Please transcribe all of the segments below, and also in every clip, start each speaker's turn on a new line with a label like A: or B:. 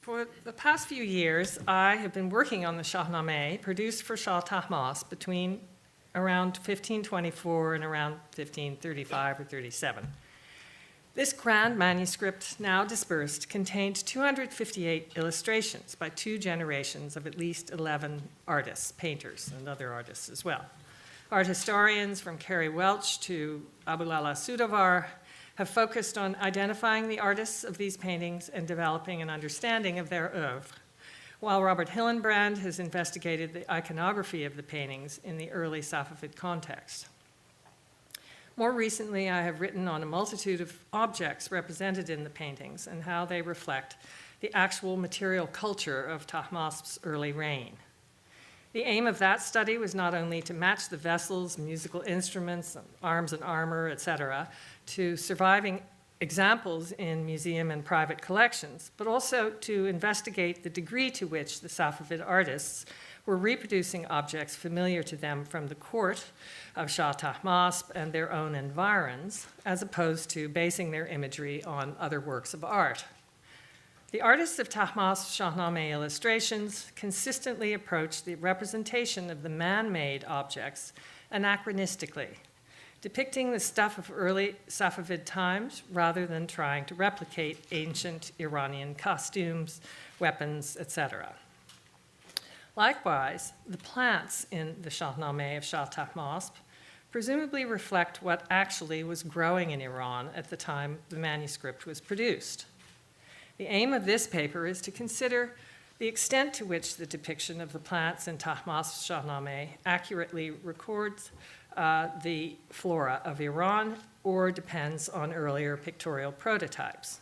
A: For the past few years, I have been working on the Shahnameh produced for Shah Tahmasp between around 1524 and around 1535 or 37. This grand manuscript, now dispersed, contained 258 illustrations by two generations of at least 11 artists, painters, and other artists as well. Art historians from Carey Welch to Abulala Soudavar have focused on identifying the artists of these paintings and developing an understanding of their oeuvre, while Robert Hillenbrand has investigated the iconography of the paintings in the early Safavid context. More recently, I have written on a multitude of objects represented in the paintings and how they reflect the actual material culture of Tahmasp's early reign. The aim of that study was not only to match the vessels, musical instruments, arms and armor, etc., to surviving examples in museum and private collections, but also to investigate the degree to which the Safavid artists were reproducing objects familiar to them from the court of Shah Tahmasp and their own environs, as opposed to basing their imagery on other works of art. The artists of Tahmasp's Shahnameh illustrations consistently approached the representation of the man-made objects anachronistically, depicting the stuff of early Safavid times rather than trying to replicate ancient Iranian costumes, weapons, etc. Likewise, the plants in the Shahnameh of Shah Tahmasp presumably reflect what actually was growing in Iran at the time the manuscript was produced. The aim of this paper is to consider the extent to which the depiction of the plants in Tahmasp's Shahnameh accurately records the flora of Iran or depends on earlier pictorial prototypes.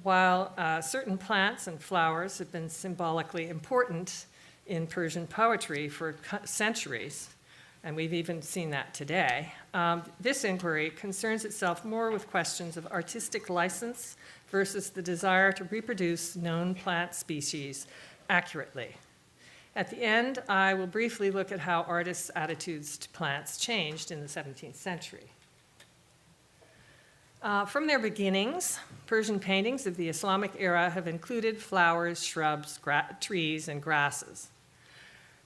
A: While certain plants and flowers have been symbolically important in Persian poetry for centuries, and we've even seen that today, this inquiry concerns itself more with questions of artistic license versus the desire to reproduce known plant species accurately. At the end, I will briefly look at how artists' attitudes to plants changed in the 17th century. From their beginnings, Persian paintings of the Islamic era have included flowers, shrubs, trees, and grasses.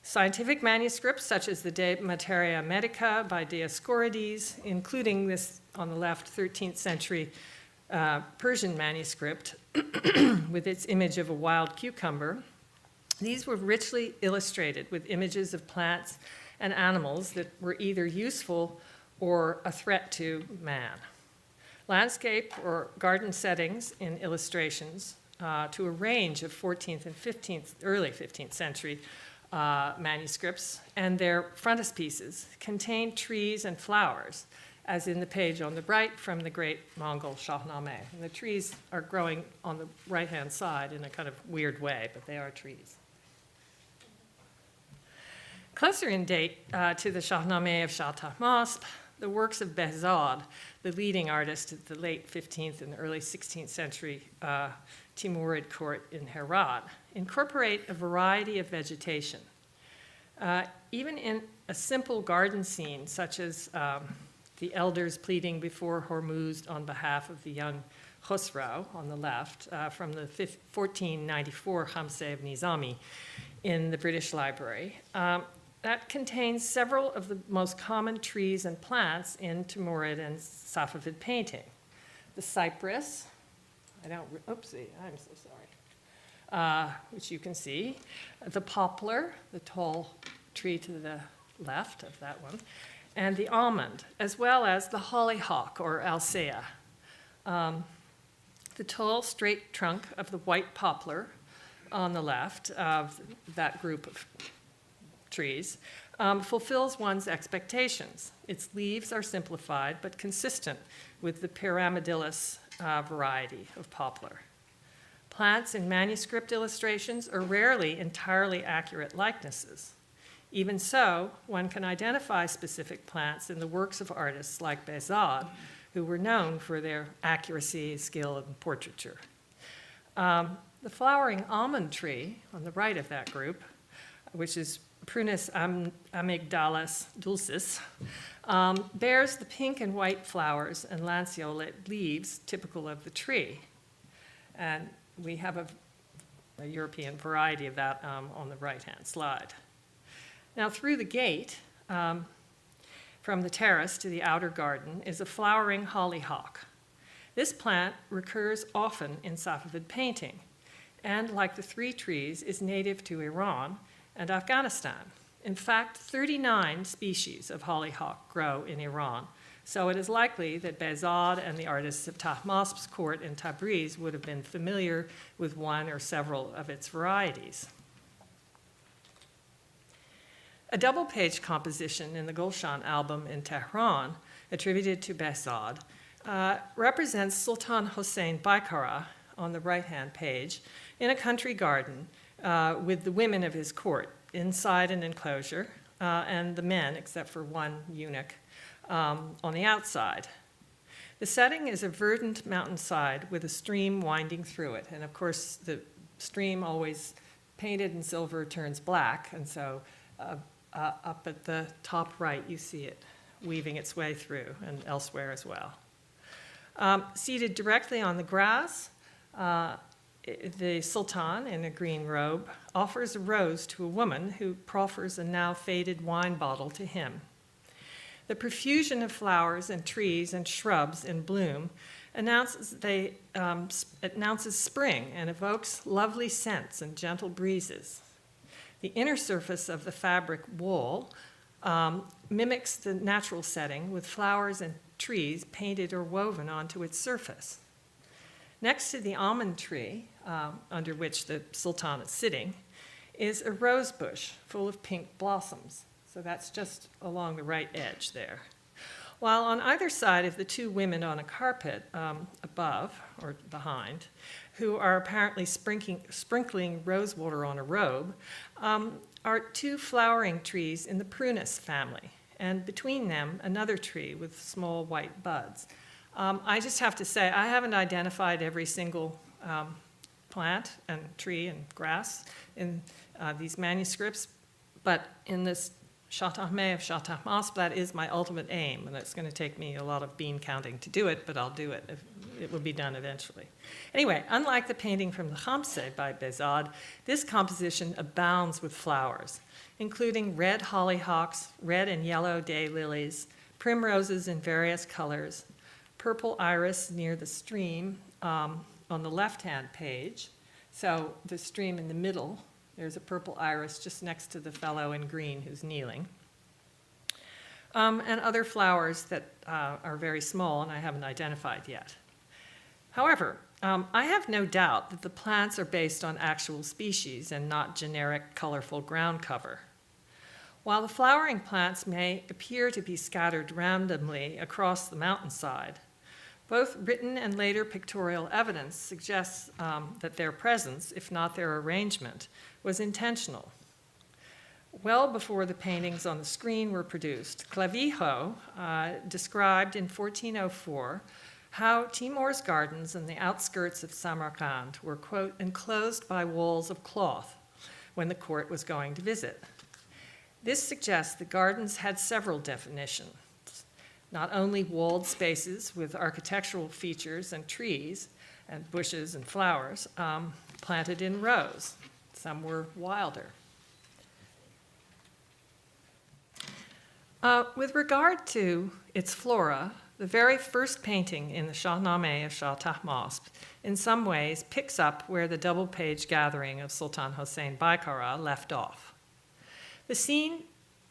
A: Scientific manuscripts, such as the De Materia Medica by Dioscorides, including this on the left 13th century Persian manuscript with its image of a wild cucumber, these were richly illustrated with images of plants and animals that were either useful or a threat to man. Landscape or garden settings in illustrations to a range of 14th and 15th, early 15th century manuscripts and their frontispieces contain trees and flowers, as in the page on the right from the great Mongol Shahnameh. And the trees are growing on the right-hand side in a kind of weird way, but they are trees. Closer in date to the Shahnameh of Shah Tahmasp, the works of Behzad, the leading artist at the late 15th and early 16th century Timurid court in Herat, incorporate a variety of vegetation. Even in a simple garden scene, such as the elders pleading before Hormuzd on behalf of the young Khosrow on the left from the 1494 Khamseh of Nizami in the British Library, that contains several of the most common trees and plants in Timurid and Safavid painting. The cypress, I'm so sorry, which you can see. The poplar, the tall tree to the left of that one, and the almond, as well as the hollyhock or alsea. The tall, straight trunk of the white poplar on the left of that group of trees fulfills one's expectations. Its leaves are simplified but consistent with the pyramidillus variety of poplar. Plants in manuscript illustrations are rarely entirely accurate likenesses. Even so, one can identify specific plants in the works of artists like Behzad, who were known for their accuracy, skill, and portraiture. The flowering almond tree on the right of that group, which is Prunus amygdalus dulcis, bears the pink and white flowers and lanceolate leaves typical of the tree. And we have a European variety of that on the right-hand slide. Now, through the gate, from the terrace to the outer garden, is a flowering hollyhock. This plant recurs often in Safavid painting, and like the three trees, is native to Iran and Afghanistan. In fact, 39 species of hollyhock grow in Iran, so it is likely that Behzad and the artists of Tahmasp's court in Tabriz would have been familiar with one or several of its varieties. A double-page composition in the Gulshan album in Tehran, attributed to Behzad, represents Sultan Hossein Baikara on the right-hand page in a country garden with the women of his court inside an enclosure and the men, except for one eunuch, on the outside. The setting is a verdant mountainside with a stream winding through it. And of course, the stream, always painted in silver, turns black. And so up at the top right, you see it weaving its way through, and elsewhere as well. Seated directly on the grass, the Sultan, in a green robe, offers a rose to a woman who proffers a now faded wine bottle to him. The profusion of flowers and trees and shrubs in bloom announces spring and evokes lovely scents and gentle breezes. The inner surface of the fabric wall mimics the natural setting with flowers and trees painted or woven onto its surface. Next to the almond tree, under which the Sultan is sitting, is a rose bush full of pink blossoms. So that's just along the right edge there. While on either side of the two women on a carpet above or behind, who are apparently sprinkling rose water on a robe, are two flowering trees in the prunus family, and between them, another tree with small white buds. I just have to say, I haven't identified every single plant and tree and grass in these manuscripts, but in this Shahnameh of Shah Tahmasp, that is my ultimate aim, and it's going to take me a lot of bean counting to do it, but I'll do it. It will be done eventually. Anyway, unlike the painting from the Khamseh by Behzad, this composition abounds with flowers, including red hollyhocks, red and yellow daylilies, primroses in various colors, purple iris near the stream on the left-hand page. So the stream in the middle, there's a purple iris just next to the fellow in green who's kneeling. And other flowers that are very small and I haven't identified yet. However, I have no doubt that the plants are based on actual species and not generic, colorful ground cover. While the flowering plants may appear to be scattered randomly across the mountainside, both written and later pictorial evidence suggests that their presence, if not their arrangement, was intentional. Well before the paintings on the screen were produced, Clavijo described in 1404 how Timur's gardens in the outskirts of Samarkand were, quote, enclosed by walls of cloth when the court was going to visit. This suggests the gardens had several definitions. Not only walled spaces with architectural features and trees and bushes and flowers planted in rows. Some were wilder. With regard to its flora, the very first painting in the Shahnameh of Shah Tahmasp in some ways picks up where the double-page gathering of Sultan Hossein Baikara left off. The scene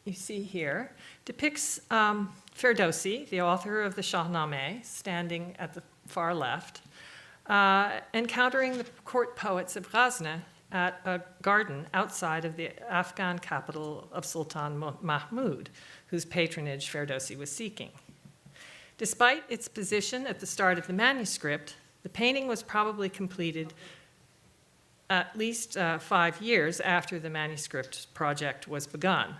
A: you see here depicts Ferdowsi, the author of the Shahnameh, standing at the far left, encountering the court poets of Ghazna at a garden outside of the Afghan capital of Sultan Mahmud, whose patronage Ferdowsi was seeking. Despite its position at the start of the manuscript, the painting was probably completed at least 5 years after the manuscript project was begun.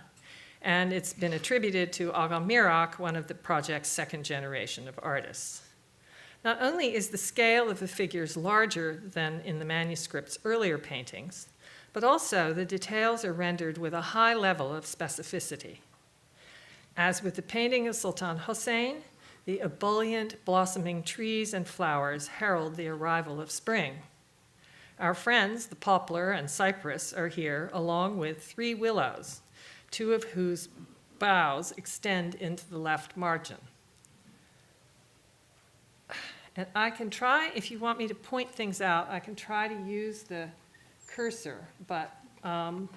A: And it's been attributed to Aga Mirak, one of the project's second generation of artists. Not only is the scale of the figures larger than in the manuscript's earlier paintings, but also the details are rendered with a high level of specificity. As with the painting of Sultan Hossein, the ebullient blossoming trees and flowers herald the arrival of spring. Our friends, the poplar and cypress, are here, along with 3 willows, 2 of whose boughs extend into the left margin. And I can try, if you want me to point things out, I can try to use the cursor, but so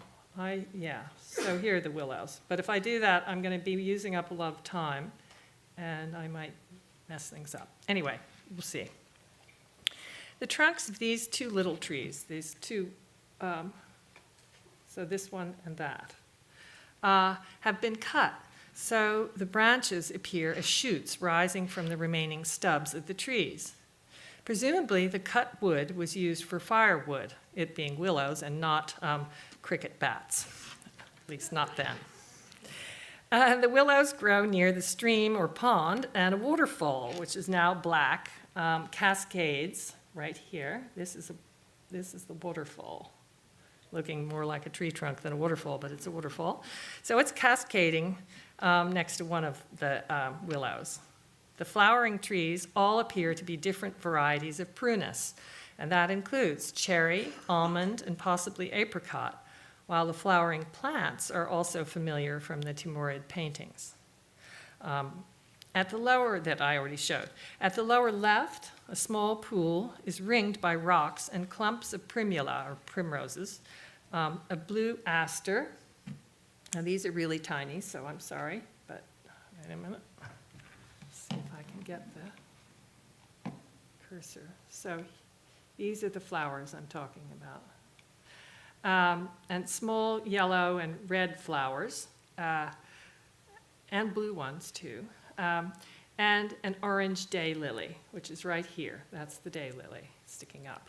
A: here are the willows. But if I do that, I'm going to be using up a lot of time, and I might mess things up. Anyway, we'll see. The trunks of these 2 little trees, these 2, so this one and that, have been cut, so the branches appear as shoots rising from the remaining stubs of the trees. Presumably, the cut wood was used for firewood, it being willows and not cricket bats, at least not then. The willows grow near the stream or pond, and a waterfall, which is now black, cascades right here. This is the waterfall, looking more like a tree trunk than a waterfall, but it's a waterfall. So it's cascading next to one of the willows. The flowering trees all appear to be different varieties of prunus, and that includes cherry, almond, and possibly apricot, while the flowering plants are also familiar from the Timurid paintings. At the lower, that I already showed, at the lower left, a small pool is ringed by rocks and clumps of primula, or primroses, a blue aster. Now these are really tiny, so I'm sorry, but wait a minute. Let's see if I can get the cursor. So these are the flowers I'm talking about. And small yellow and red flowers, and blue ones too, and an orange daylily, which is right here. That's the daylily sticking up.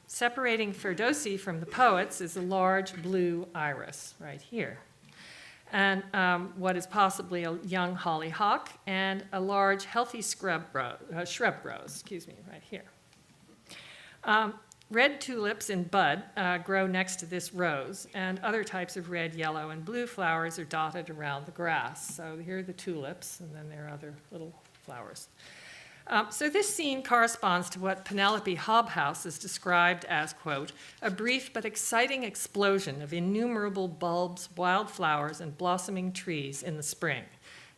A: Separating Ferdowsi from the poets is a large blue iris right here, and what is possibly a young hollyhock and a large healthy shrub rose, right here. Red tulips in bud grow next to this rose, and other types of red, yellow, and blue flowers are dotted around the grass. So here are the tulips, and then there are other little flowers. So this scene corresponds to what Penelope Hobhouse has described as, quote, a brief but exciting explosion of innumerable bulbs, wild flowers, and blossoming trees in the spring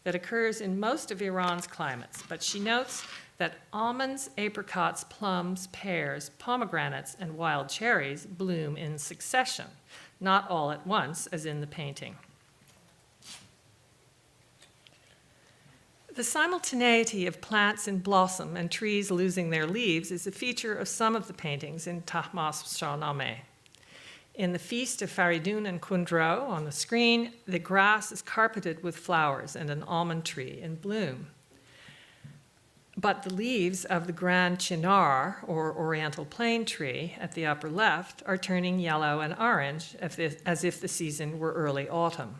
A: that occurs in most of Iran's climates. But she notes that almonds, apricots, plums, pears, pomegranates, and wild cherries bloom in succession, not all at once, as in the painting. The simultaneity of plants in blossom and trees losing their leaves is a feature of some of the paintings in Tahmas Shahnameh. In the Feast of Faridun and Kundro on the screen, the grass is carpeted with flowers and an almond tree in bloom. But the leaves of the grand chinar, or Oriental plane tree, at the upper left are turning yellow and orange as if the season were early autumn.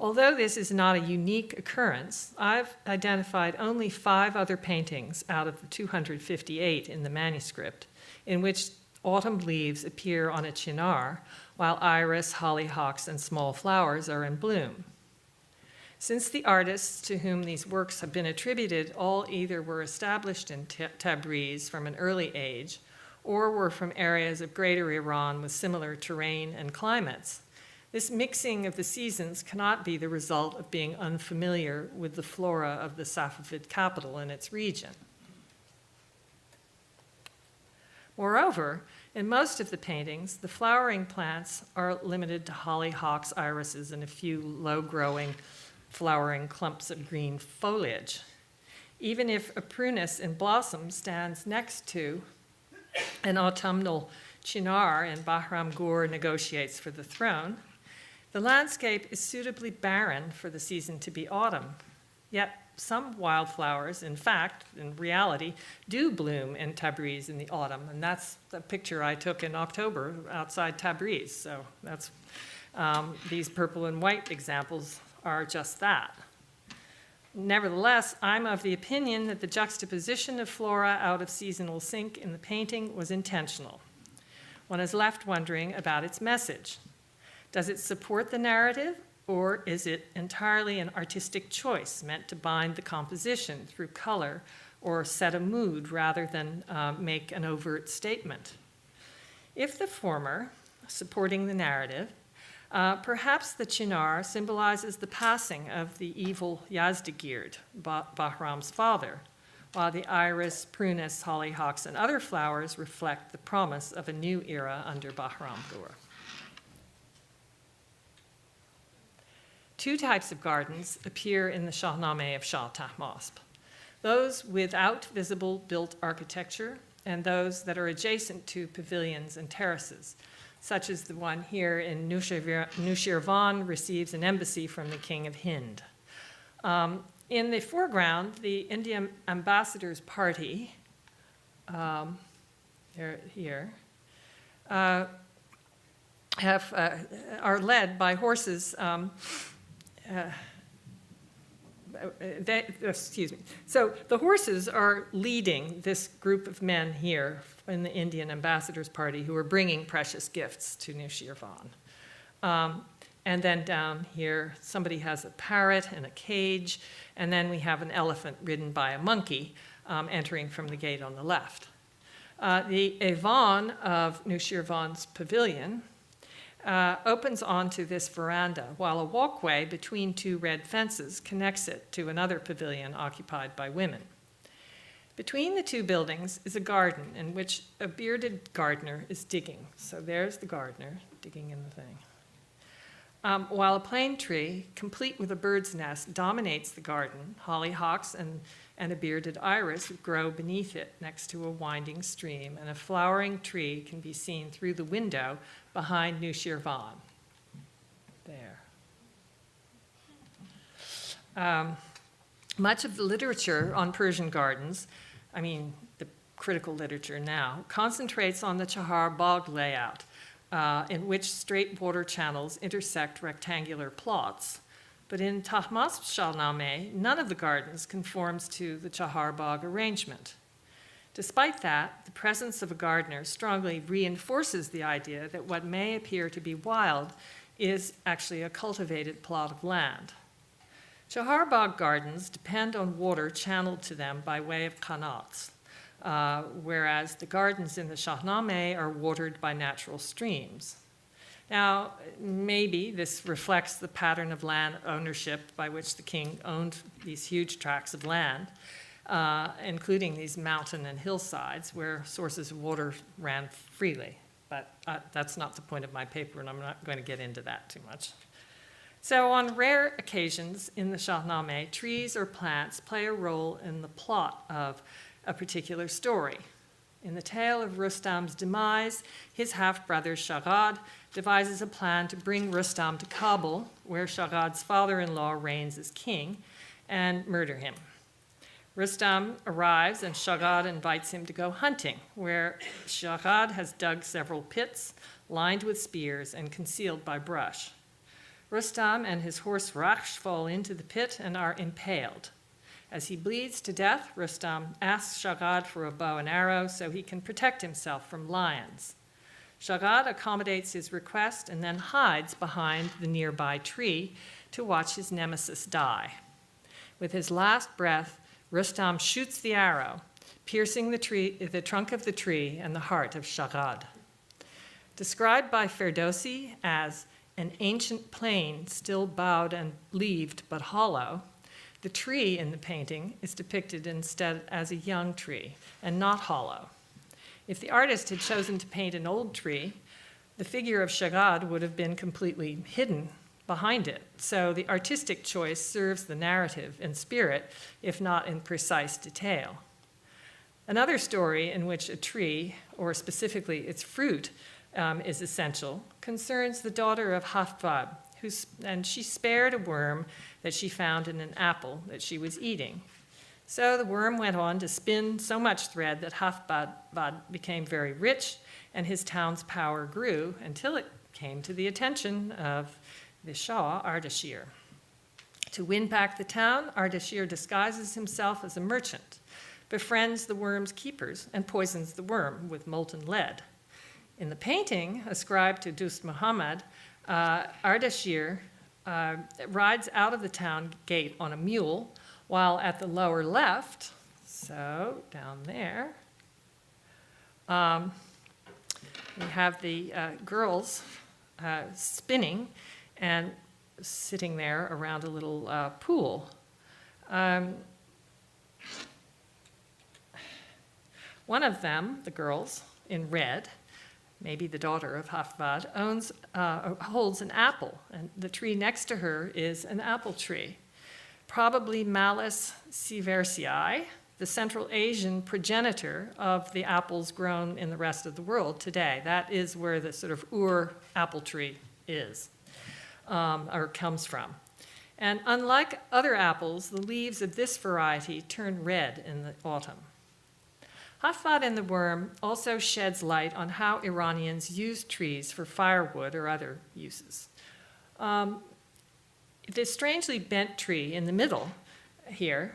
A: Although this is not a unique occurrence, I've identified only 5 other paintings out of the 258 in the manuscript in which autumn leaves appear on a chinar, while iris, hollyhocks, and small flowers are in bloom. Since the artists to whom these works have been attributed all either were established in Tabriz from an early age or were from areas of greater Iran with similar terrain and climates, this mixing of the seasons cannot be the result of being unfamiliar with the flora of the Safavid capital and its region. Moreover, in most of the paintings, the flowering plants are limited to hollyhocks, irises, and a few low-growing flowering clumps of green foliage. Even if a prunus in blossom stands next to an autumnal chinar and Bahram Gur negotiates for the throne, the landscape is suitably barren for the season to be autumn. Yet some wildflowers, in fact, in reality, do bloom in Tabriz in the autumn, and that's the picture I took in October outside Tabriz. So that's these purple and white examples are just that. Nevertheless, I'm of the opinion that the juxtaposition of flora out of seasonal sync in the painting was intentional. One is left wondering about its message. Does it support the narrative, or is it entirely an artistic choice meant to bind the composition through color or set a mood rather than make an overt statement. If the former, supporting the narrative, perhaps the chinar symbolizes the passing of the evil Yazdagird, Bahram's father, while the iris, prunus, hollyhocks, and other flowers reflect the promise of a new era under Bahramgur. Two types of gardens appear in the Shahnameh of Shah Tahmasp: those without visible built architecture and those that are adjacent to pavilions and terraces, such as the one here in Nushirvan receives an embassy from the King of Hind. In the foreground, the Indian ambassador's party, here, are led by horses. Excuse me. So the horses are leading this group of men here in the Indian ambassador's party who are bringing precious gifts to Nushirvan. And then down here, somebody has a parrot in a cage, and then we have an elephant ridden by a monkey entering from the gate on the left. The Avon of Nushirvan's pavilion opens onto this veranda, while a walkway between two red fences connects it to another pavilion occupied by women. Between the two buildings is a garden in which a bearded gardener is digging. So there's the gardener digging in the thing. While a plane tree, complete with a bird's nest, dominates the garden, hollyhocks and a bearded iris grow beneath it next to a winding stream, and a flowering tree can be seen through the window behind Nushirvan. There. Much of the literature on Persian gardens, I mean the critical literature now, concentrates on the Chahar Bagh layout, in which straight water channels intersect rectangular plots. But in Tahmasp Shahnameh, none of the gardens conforms to the Chahar Bagh arrangement. Despite that, the presence of a gardener strongly reinforces the idea that what may appear to be wild is actually a cultivated plot of land. Chahar Bagh gardens depend on water channeled to them by way of qanats, whereas the gardens in the Shahnameh are watered by natural streams. Now, maybe this reflects the pattern of land ownership by which the king owned these huge tracts of land, including these mountain and hillsides where sources of water ran freely. But that's not the point of my paper, and I'm not going to get into that too much. So on rare occasions in the Shahnameh, trees or plants play a role in the plot of a particular story. In the tale of Rustam's demise, his half-brother Shagad devises a plan to bring Rustam to Kabul, where Shagad's father-in-law reigns as king, and murder him. Rustam arrives and Shagad invites him to go hunting, where Shagad has dug several pits, lined with spears and concealed by brush. Rustam and his horse Raksh fall into the pit and are impaled. As he bleeds to death, Rustam asks Shagad for a bow and arrow so he can protect himself from lions. Shagad accommodates his request and then hides behind the nearby tree to watch his nemesis die. With his last breath, Rustam shoots the arrow, piercing the trunk of the tree and the heart of Shagad. Described by Ferdowsi as an ancient plane still bowed and leaved but hollow, the tree in the painting is depicted instead as a young tree and not hollow. If the artist had chosen to paint an old tree, the figure of Shagad would have been completely hidden behind it. So the artistic choice serves the narrative in spirit, if not in precise detail. Another story in which a tree, or specifically its fruit, is essential, concerns the daughter of Hafbad, and she spared a worm that she found in an apple that she was eating. So the worm went on to spin so much thread that Hafbad became very rich, and his town's power grew until it came to the attention of the Shah, Ardashir. To win back the town, Ardashir disguises himself as a merchant, befriends the worm's keepers, and poisons the worm with molten lead. In the painting ascribed to Dost Muhammad, Ardashir rides out of the town gate on a mule, while at the lower left, So down there, we have the girls spinning and sitting there around a little pool. One of them, the girls in red, maybe the daughter of Safavid, holds an apple, and the tree next to her is an apple tree, probably Malus sieversii, the Central Asian progenitor of the apples grown in the rest of the world today. That is where the sort of Ur apple tree is, or comes from. And unlike other apples, the leaves of this variety turn red in the autumn. Safavid and the worm also sheds light on how Iranians use trees for firewood or other uses. This strangely bent tree in the middle here,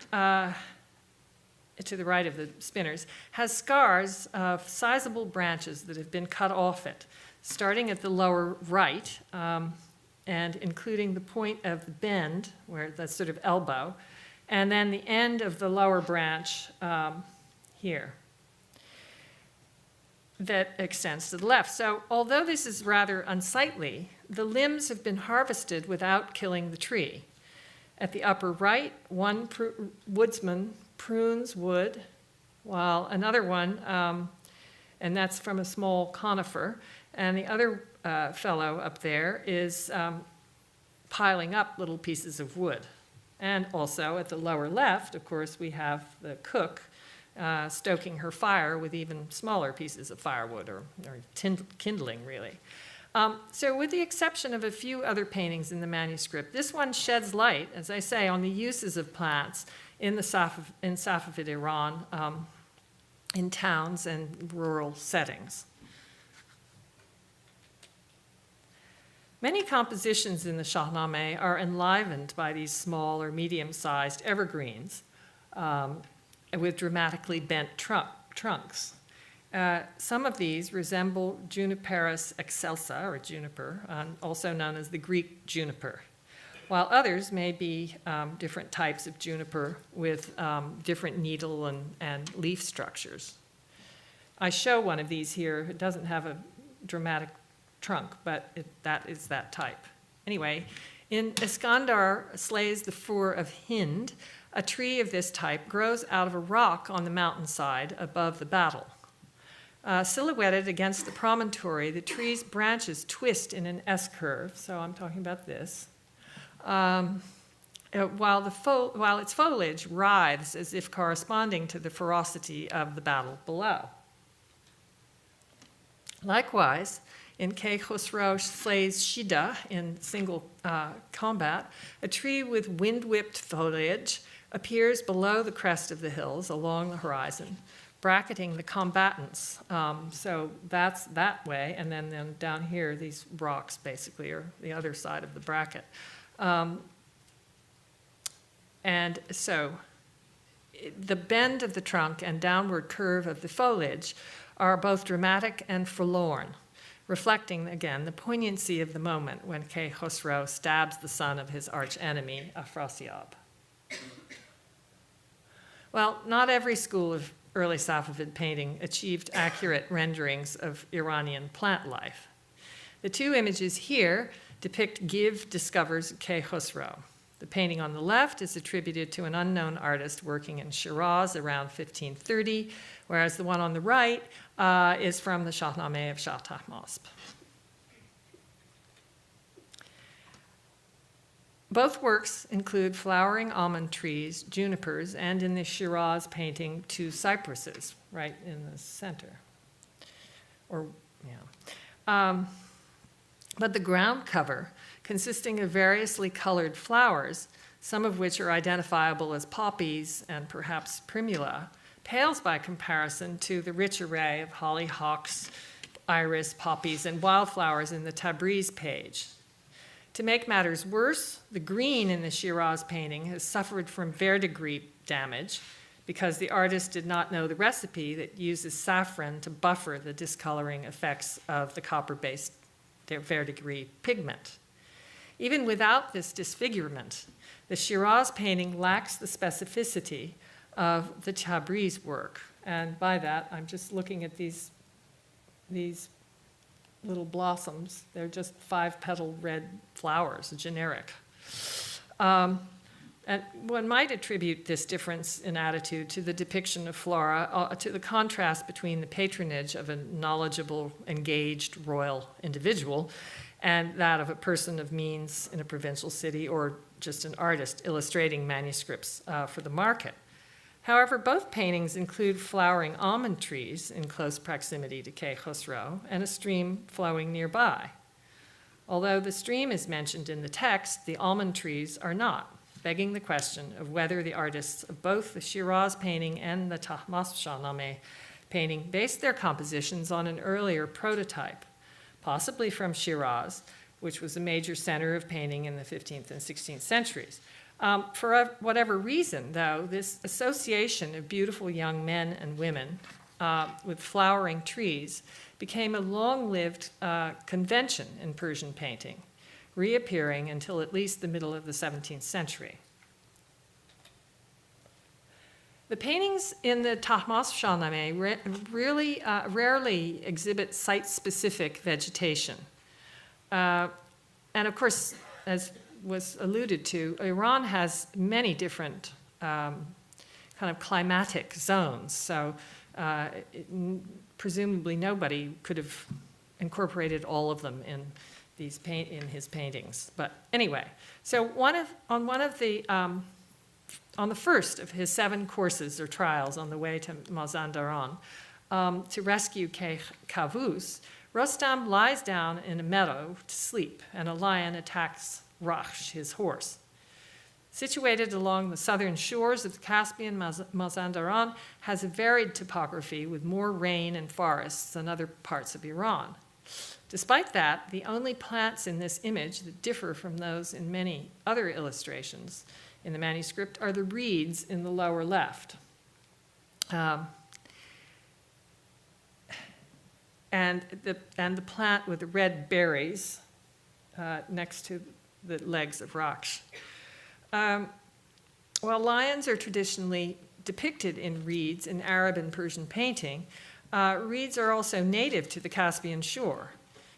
A: to the right of the spinners, has scars of sizable branches that have been cut off it, starting at the lower right and including the point of the bend, where that's sort of elbow, and then the end of the lower branch here that extends to the left. So although this is rather unsightly, the limbs have been harvested without killing the tree. At the upper right, one woodsman prunes wood, while another one, and that's from a small conifer, and the other fellow up there is piling up little pieces of wood. And also at the lower left, of course, we have the cook stoking her fire with even smaller pieces of firewood or kindling, really. So with the exception of a few other paintings in the manuscript, this one sheds light, as I say, on the uses of plants in Safavid Iran, in towns and rural settings. Many compositions in the Shahnameh are enlivened by these small or medium-sized evergreens with dramatically bent trunks. Some of these resemble Juniperus excelsa, or juniper, also known as the Greek juniper, while others may be different types of juniper with different needle and leaf structures. I show one of these here. It doesn't have a dramatic trunk, but that is that type. Anyway, in Iskandar slays the Fur of Hind, a tree of this type grows out of a rock on the mountainside above the battle. Silhouetted against the promontory, the tree's branches twist in an S-curve, so I'm talking about this, while its foliage writhes as if corresponding to the ferocity of the battle below. Likewise, in K. Khosrow slays Shida in single combat, a tree with wind-whipped foliage appears below the crest of the hills along the horizon, bracketing the combatants. So that's that way, and then down here, these rocks basically are the other side of the bracket. And so the bend of the trunk and downward curve of the foliage are both dramatic and forlorn, reflecting, again, the poignancy of the moment when K. Khosrow stabs the son of his archenemy, Afrasiab. Well, not every school of early Safavid painting achieved accurate renderings of Iranian plant life. The two images here depict Giv discovers K. Khosrow. The painting on the left is attributed to an unknown artist working in Shiraz around 1530, whereas the one on the right is from the Shahnameh of Shah Tahmasp. Both works include flowering almond trees, junipers, and in the Shiraz painting, 2 cypresses right in the center. But the ground cover, consisting of variously colored flowers, some of which are identifiable as poppies and perhaps primula, pales by comparison to the rich array of hollyhocks, iris, poppies, and wildflowers in the Tabriz page. To make matters worse, the green in the Shiraz painting has suffered from verdigris damage because the artist did not know the recipe that uses saffron to buffer the discoloring effects of the copper-based verdigris pigment. Even without this disfigurement, the Shiraz painting lacks the specificity of the Tabriz work. And by that, I'm just looking at these little blossoms. They're just 5-petal red flowers, generic. And one might attribute this difference in attitude to the depiction of Flora, to the contrast between the patronage of a knowledgeable, engaged royal individual and that of a person of means in a provincial city or just an artist illustrating manuscripts for the market. However, both paintings include flowering almond trees in close proximity to Quai Khosrow and a stream flowing nearby. Although the stream is mentioned in the text, the almond trees are not, begging the question of whether the artists of both the Shiraz painting and the Tahmasp Shahnameh painting based their compositions on an earlier prototype, possibly from Shiraz, which was a major center of painting in the 15th and 16th centuries. For whatever reason, though, this association of beautiful young men and women with flowering trees became a long-lived convention in Persian painting, reappearing until at least the middle of the 17th century. The paintings in the Tahmasp Shahnameh really rarely exhibit site-specific vegetation. And of course, as was alluded to, Iran has many different kind of climatic zones, so presumably nobody could have incorporated all of them in his paintings. But anyway, so on the first of his 7 courses or trials on the way to Mazandaran to rescue Kavus, Rostam lies down in a meadow to sleep, and a lion attacks Rakhsh, his horse. Situated along the southern shores of the Caspian, Mazandaran has a varied topography with more rain and forests than other parts of Iran. Despite that, the only plants in this image that differ from those in many other illustrations in the manuscript are the reeds in the lower left. And the plant with the red berries next to the legs of Rakhsh. While lions are traditionally depicted in reeds in Arab and Persian painting, reeds are also native to the Caspian shore,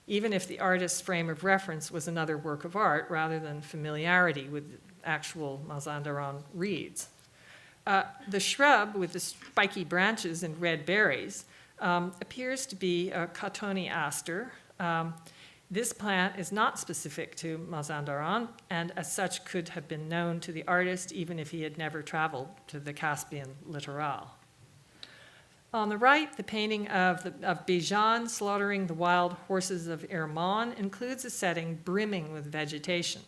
A: even if the artist's frame of reference was another work of art rather than familiarity with actual Mazandaran reeds. The shrub with the spiky branches and red berries appears to be a Cottony aster. This plant is not specific to Mazandaran, and as such could have been known to the artist even if he had never traveled to the Caspian littoral. On the right, the painting of Bijan slaughtering the wild horses of Irman includes a setting brimming with vegetation.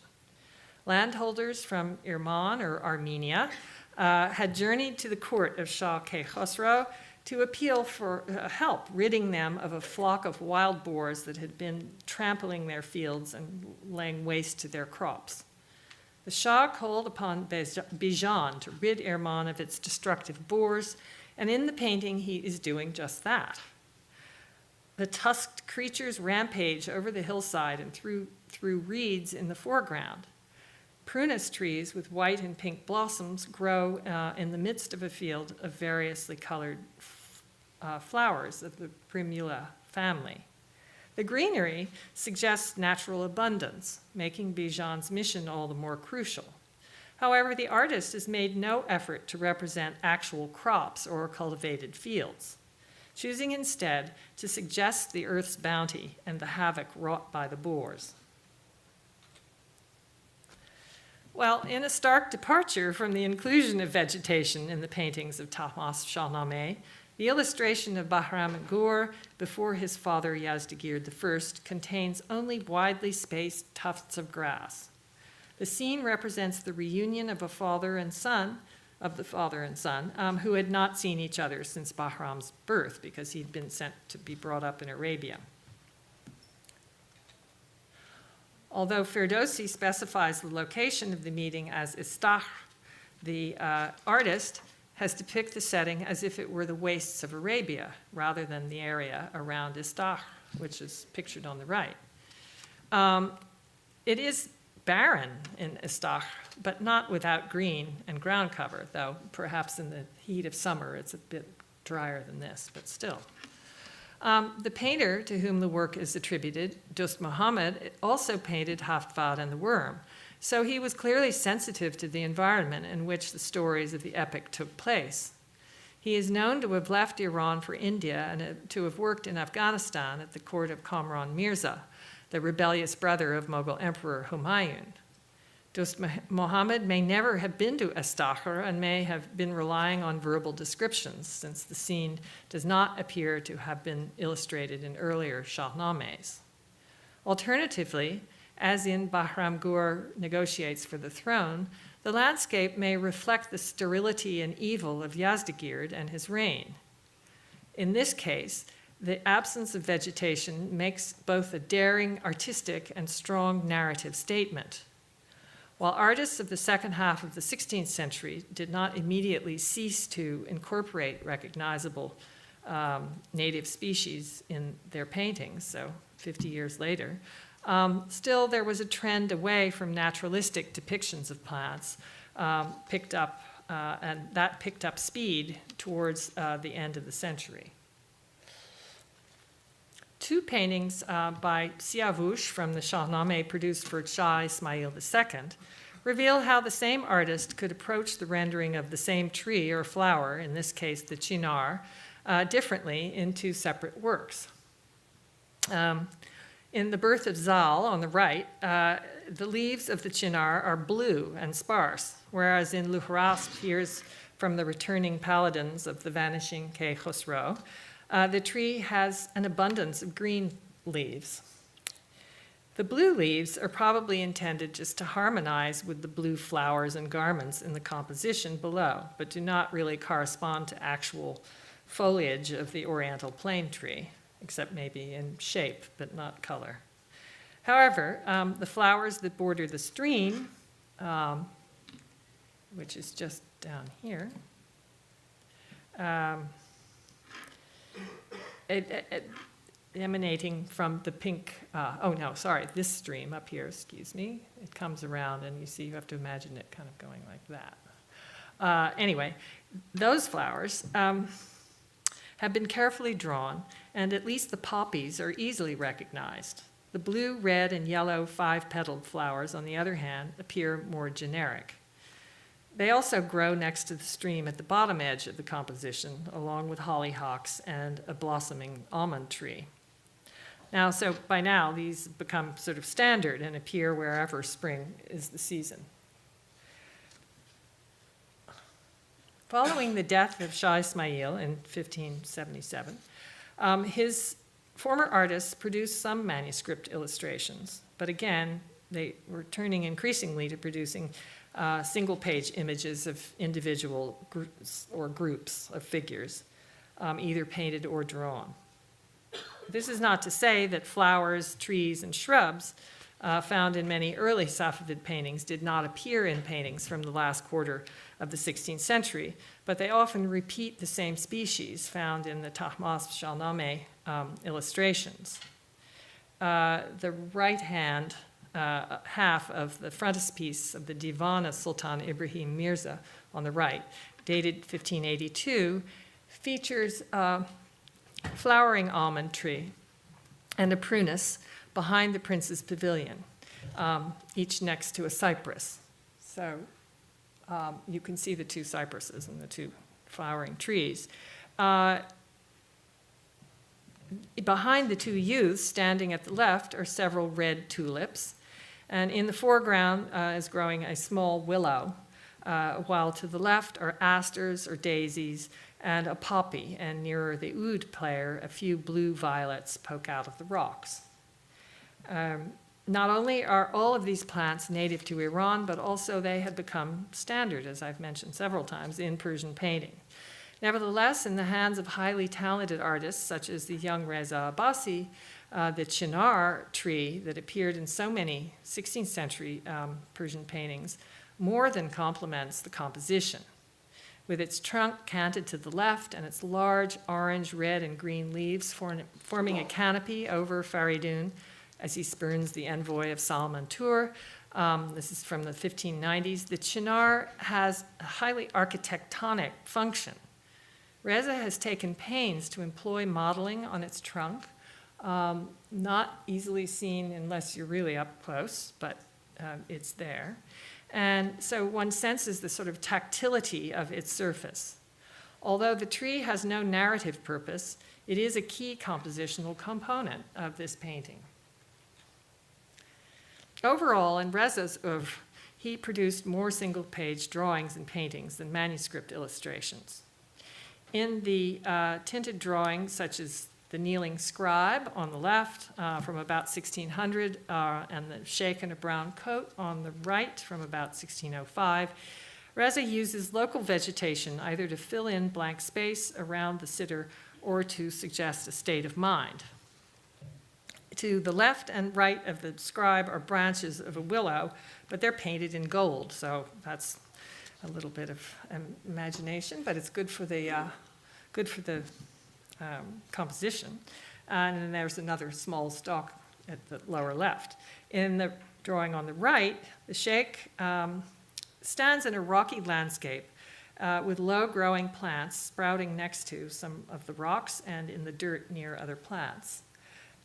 A: Landholders from Irman, or Armenia, had journeyed to the court of Shah Quai Khosrow to appeal for help, ridding them of a flock of wild boars that had been trampling their fields and laying waste to their crops. The Shah called upon Bijan to rid Irman of its destructive boars, and in the painting he is doing just that. The tusked creatures rampage over the hillside and through reeds in the foreground. Prunus trees with white and pink blossoms grow in the midst of a field of variously colored flowers of the primula family. The greenery suggests natural abundance, making Bijan's mission all the more crucial. However, the artist has made no effort to represent actual crops or cultivated fields, choosing instead to suggest the earth's bounty and the havoc wrought by the boars. Well, in a stark departure from the inclusion of vegetation in the paintings of Tahmasp Shahnameh, the illustration of Bahram Gur before his father Yazdegerd I contains only widely spaced tufts of grass. The scene represents the reunion of the father and son, who had not seen each other since Bahram's birth because he'd been sent to be brought up in Arabia. Although Ferdowsi specifies the location of the meeting as Istahr, the artist has depicted the setting as if it were the wastes of Arabia rather than the area around Istahr, which is pictured on the right. It is barren in Istahr, but not without green and ground cover, though perhaps in the heat of summer it's a bit drier than this, but still. The painter to whom the work is attributed, Dost Muhammad, also painted Haftvad and the Worm, so he was clearly sensitive to the environment in which the stories of the epic took place. He is known to have left Iran for India and to have worked in Afghanistan at the court of Kamran Mirza, the rebellious brother of Mughal Emperor Humayun. Dost Muhammad may never have been to Astakhar and may have been relying on verbal descriptions, since the scene does not appear to have been illustrated in earlier Shahnames. Alternatively, as in Bahram Gur negotiates for the throne, the landscape may reflect the sterility and evil of Yazdegerd and his reign. In this case, the absence of vegetation makes both a daring, artistic, and strong narrative statement. While artists of the second half of the 16th century did not immediately cease to incorporate recognizable native species in their paintings, so 50 years later, still there was a trend away from naturalistic depictions of plants, and that picked up speed towards the end of the century. Two paintings by Siavush from the Shahnameh produced for Shah Ismail II reveal how the same artist could approach the rendering of the same tree or flower, in this case the chinar, differently in two separate works. In The Birth of Zal, on the right, the leaves of the chinar are blue and sparse, whereas in Luhras Hears from the Returning Paladins of the Vanishing Kay Khosrow, the tree has an abundance of green leaves. The blue leaves are probably intended just to harmonize with the blue flowers and garments in the composition below, but do not really correspond to actual foliage of the Oriental plane tree, except maybe in shape, but not color. However, the flowers that border the stream, which is just down here, emanating from the pink, this stream up here, excuse me. It comes around and you see, you have to imagine it kind of going like that. Anyway, those flowers have been carefully drawn, and at least the poppies are easily recognized. The blue, red, and yellow five-petaled flowers, on the other hand, appear more generic. They also grow next to the stream at the bottom edge of the composition, along with hollyhocks and a blossoming almond tree. So by now, these become sort of standard and appear wherever spring is the season. Following the death of Shah Ismail in 1577, his former artists produced some manuscript illustrations, but again, they were turning increasingly to producing single-page images of individual groups of figures, either painted or drawn. This is not to say that flowers, trees, and shrubs found in many early Safavid paintings did not appear in paintings from the last quarter of the 16th century, but they often repeat the same species found in the Tahmas Shahnameh illustrations. The right-hand half of the frontispiece of the Divan of Sultan Ibrahim Mirza on the right, dated 1582, features a flowering almond tree and a prunus behind the prince's pavilion, each next to a cypress. So you can see the two cypresses and the two flowering trees. Behind the two youths, standing at the left, are several red tulips, and in the foreground is growing a small willow, while to the left are asters or daisies and a poppy, and nearer the oud player, a few blue violets poke out of the rocks. Not only are all of these plants native to Iran, but also they have become standard, as I've mentioned several times, in Persian painting. Nevertheless, in the hands of highly talented artists, such as the young Reza Abbasi, the chinar tree that appeared in so many 16th century Persian paintings more than complements the composition. With its trunk canted to the left and its large orange, red, and green leaves forming a canopy over Faridun as he spurns the envoy of Salman Tur, This is from the 1590s. The chinar has a highly architectonic function. Reza has taken pains to employ modeling on its trunk, not easily seen unless you're really up close, but it's there. And so one senses the sort of tactility of its surface. Although the tree has no narrative purpose, it is a key compositional component of this painting. Overall, in Reza's oeuvre, he produced more single-page drawings and paintings than manuscript illustrations. In the tinted drawings, such as the kneeling scribe on the left from about 1600 and the sheikh in a brown coat on the right from about 1605, Reza uses local vegetation either to fill in blank space around the sitter or to suggest a state of mind. To the left and right of the scribe are branches of a willow, but they're painted in gold, so that's a little bit of imagination, but it's good for the composition. And then there's another small stalk at the lower left. In the drawing on the right, the sheikh stands in a rocky landscape with low-growing plants sprouting next to some of the rocks and in the dirt near other plants.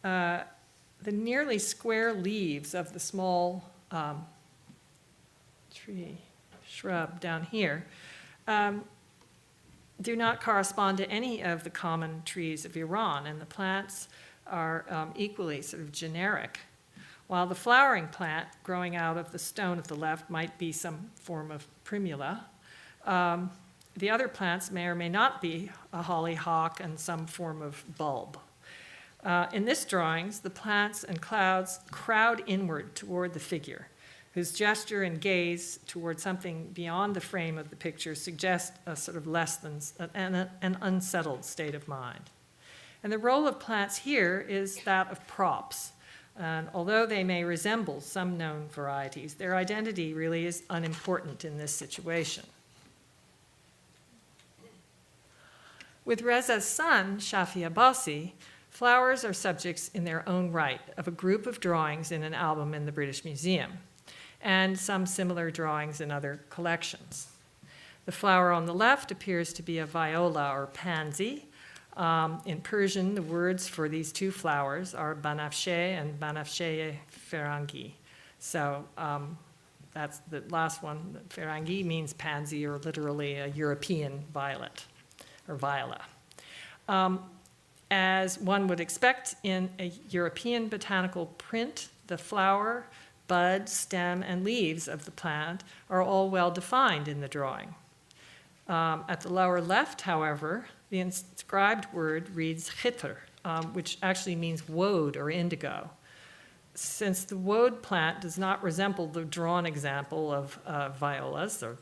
A: The nearly square leaves of the small shrub down here do not correspond to any of the common trees of Iran, and the plants are equally sort of generic. While the flowering plant growing out of the stone at the left might be some form of primula, the other plants may or may not be a hollyhock and some form of bulb. In this drawings, the plants and clouds crowd inward toward the figure, whose gesture and gaze toward something beyond the frame of the picture suggest a sort of less than an unsettled state of mind. And the role of plants here is that of props. And although they may resemble some known varieties, their identity really is unimportant in this situation. With Reza's son, Shafi Abbasi, flowers are subjects in their own right of a group of drawings in an album in the British Museum, and some similar drawings in other collections. The flower on the left appears to be a viola or pansy. In Persian, the words for these two flowers are banafshe and banafsheye ferangi. So that's the last one. Ferangi means pansy, or literally a European violet or viola. As one would expect in a European botanical print, the flower, bud, stem, and leaves of the plant are all well defined in the drawing. At the lower left, however, the inscribed word reads khitr, which actually means woad or indigo. Since the woad plant does not resemble the drawn example of violas, or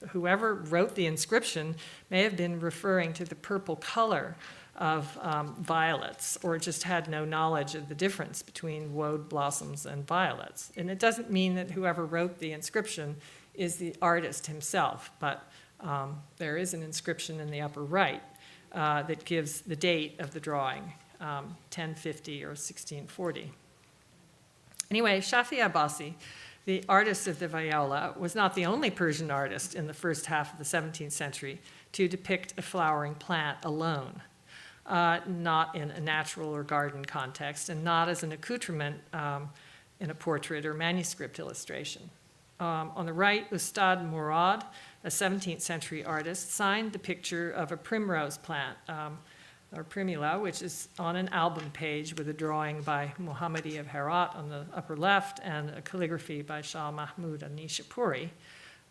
A: whoever wrote the inscription may have been referring to the purple color of violets, or just had no knowledge of the difference between woad blossoms and violets. And it doesn't mean that whoever wrote the inscription is the artist himself, but there is an inscription in the upper right that gives the date of the drawing, 1050 or 1640. Anyway, Shafi Abbasi, the artist of the viola, was not the only Persian artist in the first half of the 17th century to depict a flowering plant alone. Not in a natural or garden context, and not as an accoutrement in a portrait or manuscript illustration. On the right, Ustad Murad, a 17th century artist, signed the picture of a primrose plant, or primula, which is on an album page with a drawing by Muhammadi of Herat on the upper left and a calligraphy by Shah Mahmud an-Nishapuri,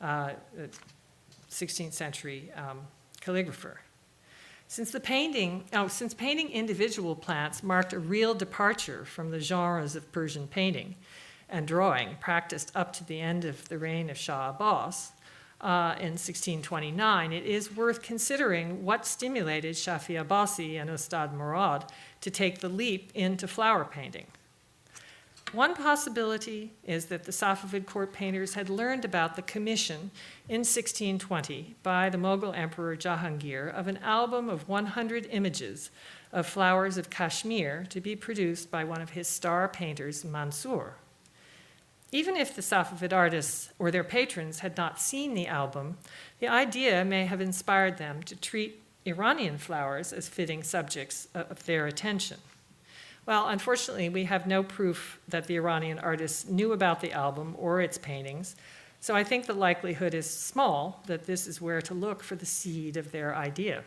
A: 16th century calligrapher. Since painting individual plants marked a real departure from the genres of Persian painting and drawing practiced up to the end of the reign of Shah Abbas in 1629, it is worth considering what stimulated Shafi Abbasi and Ustad Murad to take the leap into flower painting. One possibility is that the Safavid court painters had learned about the commission in 1620 by the Mughal Emperor Jahangir of an album of 100 images of flowers of Kashmir to be produced by one of his star painters, Mansour. Even if the Safavid artists or their patrons had not seen the album, the idea may have inspired them to treat Iranian flowers as fitting subjects of their attention. Well, unfortunately, we have no proof that the Iranian artists knew about the album or its paintings, so I think the likelihood is small that this is where to look for the seed of their idea.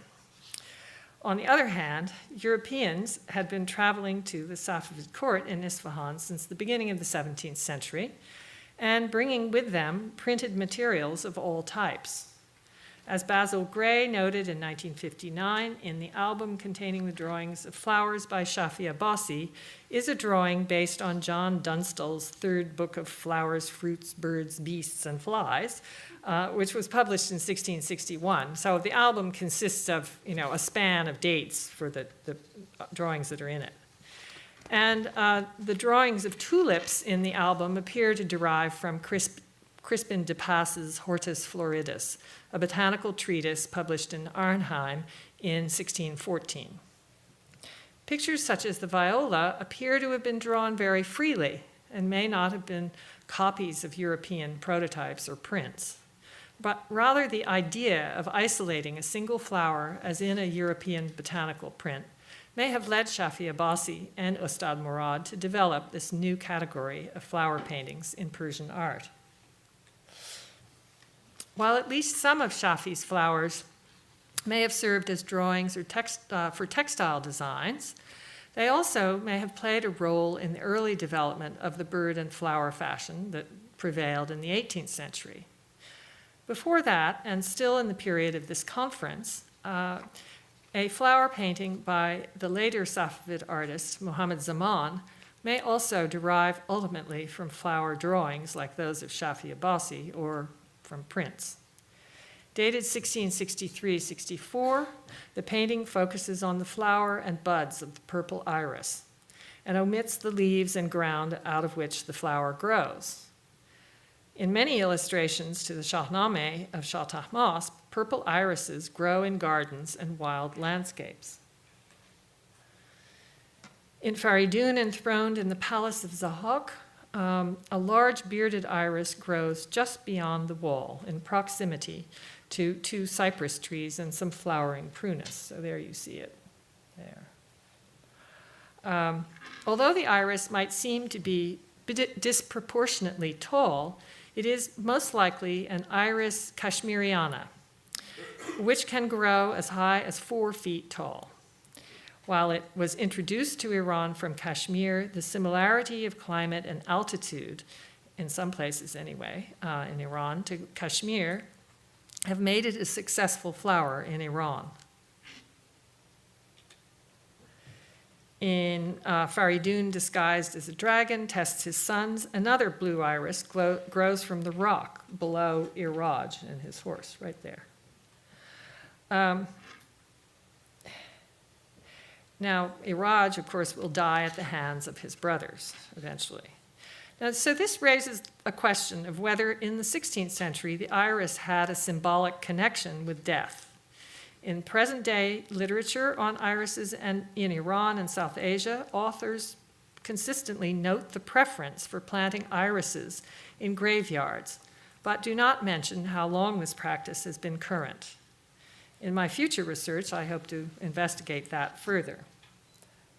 A: On the other hand, Europeans had been traveling to the Safavid court in Isfahan since the beginning of the 17th century and bringing with them printed materials of all types. As Basil Gray noted in 1959, in the album containing the drawings of flowers by Shafi Abbasi is a drawing based on John Dunstall's third book of Flowers, Fruits, Birds, Beasts, and Flies, which was published in 1661. So the album consists of, a span of dates for the drawings that are in it. And the drawings of tulips in the album appear to derive from Crispin de Pass's Hortus Floridus, a botanical treatise published in Arnhem in 1614. Pictures such as the viola appear to have been drawn very freely and may not have been copies of European prototypes or prints, but rather the idea of isolating a single flower, as in a European botanical print, may have led Shafi Abbasi and Ustad Murad to develop this new category of flower paintings in Persian art. While at least some of Shafi's flowers may have served as drawings or for textile designs, they also may have played a role in the early development of the bird and flower fashion that prevailed in the 18th century. Before that, and still in the period of this conference, a flower painting by the later Safavid artist Muhammad Zaman may also derive ultimately from flower drawings like those of Shafi Abbasi or from prints. Dated 1663-64, the painting focuses on the flower and buds of the purple iris and omits the leaves and ground out of which the flower grows. In many illustrations to the Shahnameh of Shah Tahmasp, purple irises grow in gardens and wild landscapes. In Faridun enthroned in the palace of Zahok, a large bearded iris grows just beyond the wall in proximity to two cypress trees and some flowering prunus. So there you see it there. Although the iris might seem to be disproportionately tall, it is most likely an Iris kashmiriana, which can grow as high as 4 feet tall. While it was introduced to Iran from Kashmir, the similarity of climate and altitude, in some places anyway, in Iran, to Kashmir, have made it a successful flower in Iran. In Faridun, disguised as a dragon, tests his sons, another blue iris grows from the rock below Iraj and his horse, right there. Now, Iraj, of course, will die at the hands of his brothers eventually. Now, so this raises a question of whether in the 16th century the iris had a symbolic connection with death. In present-day literature on irises and in Iran and South Asia, authors consistently note the preference for planting irises in graveyards, but do not mention how long this practice has been current. In my future research, I hope to investigate that further.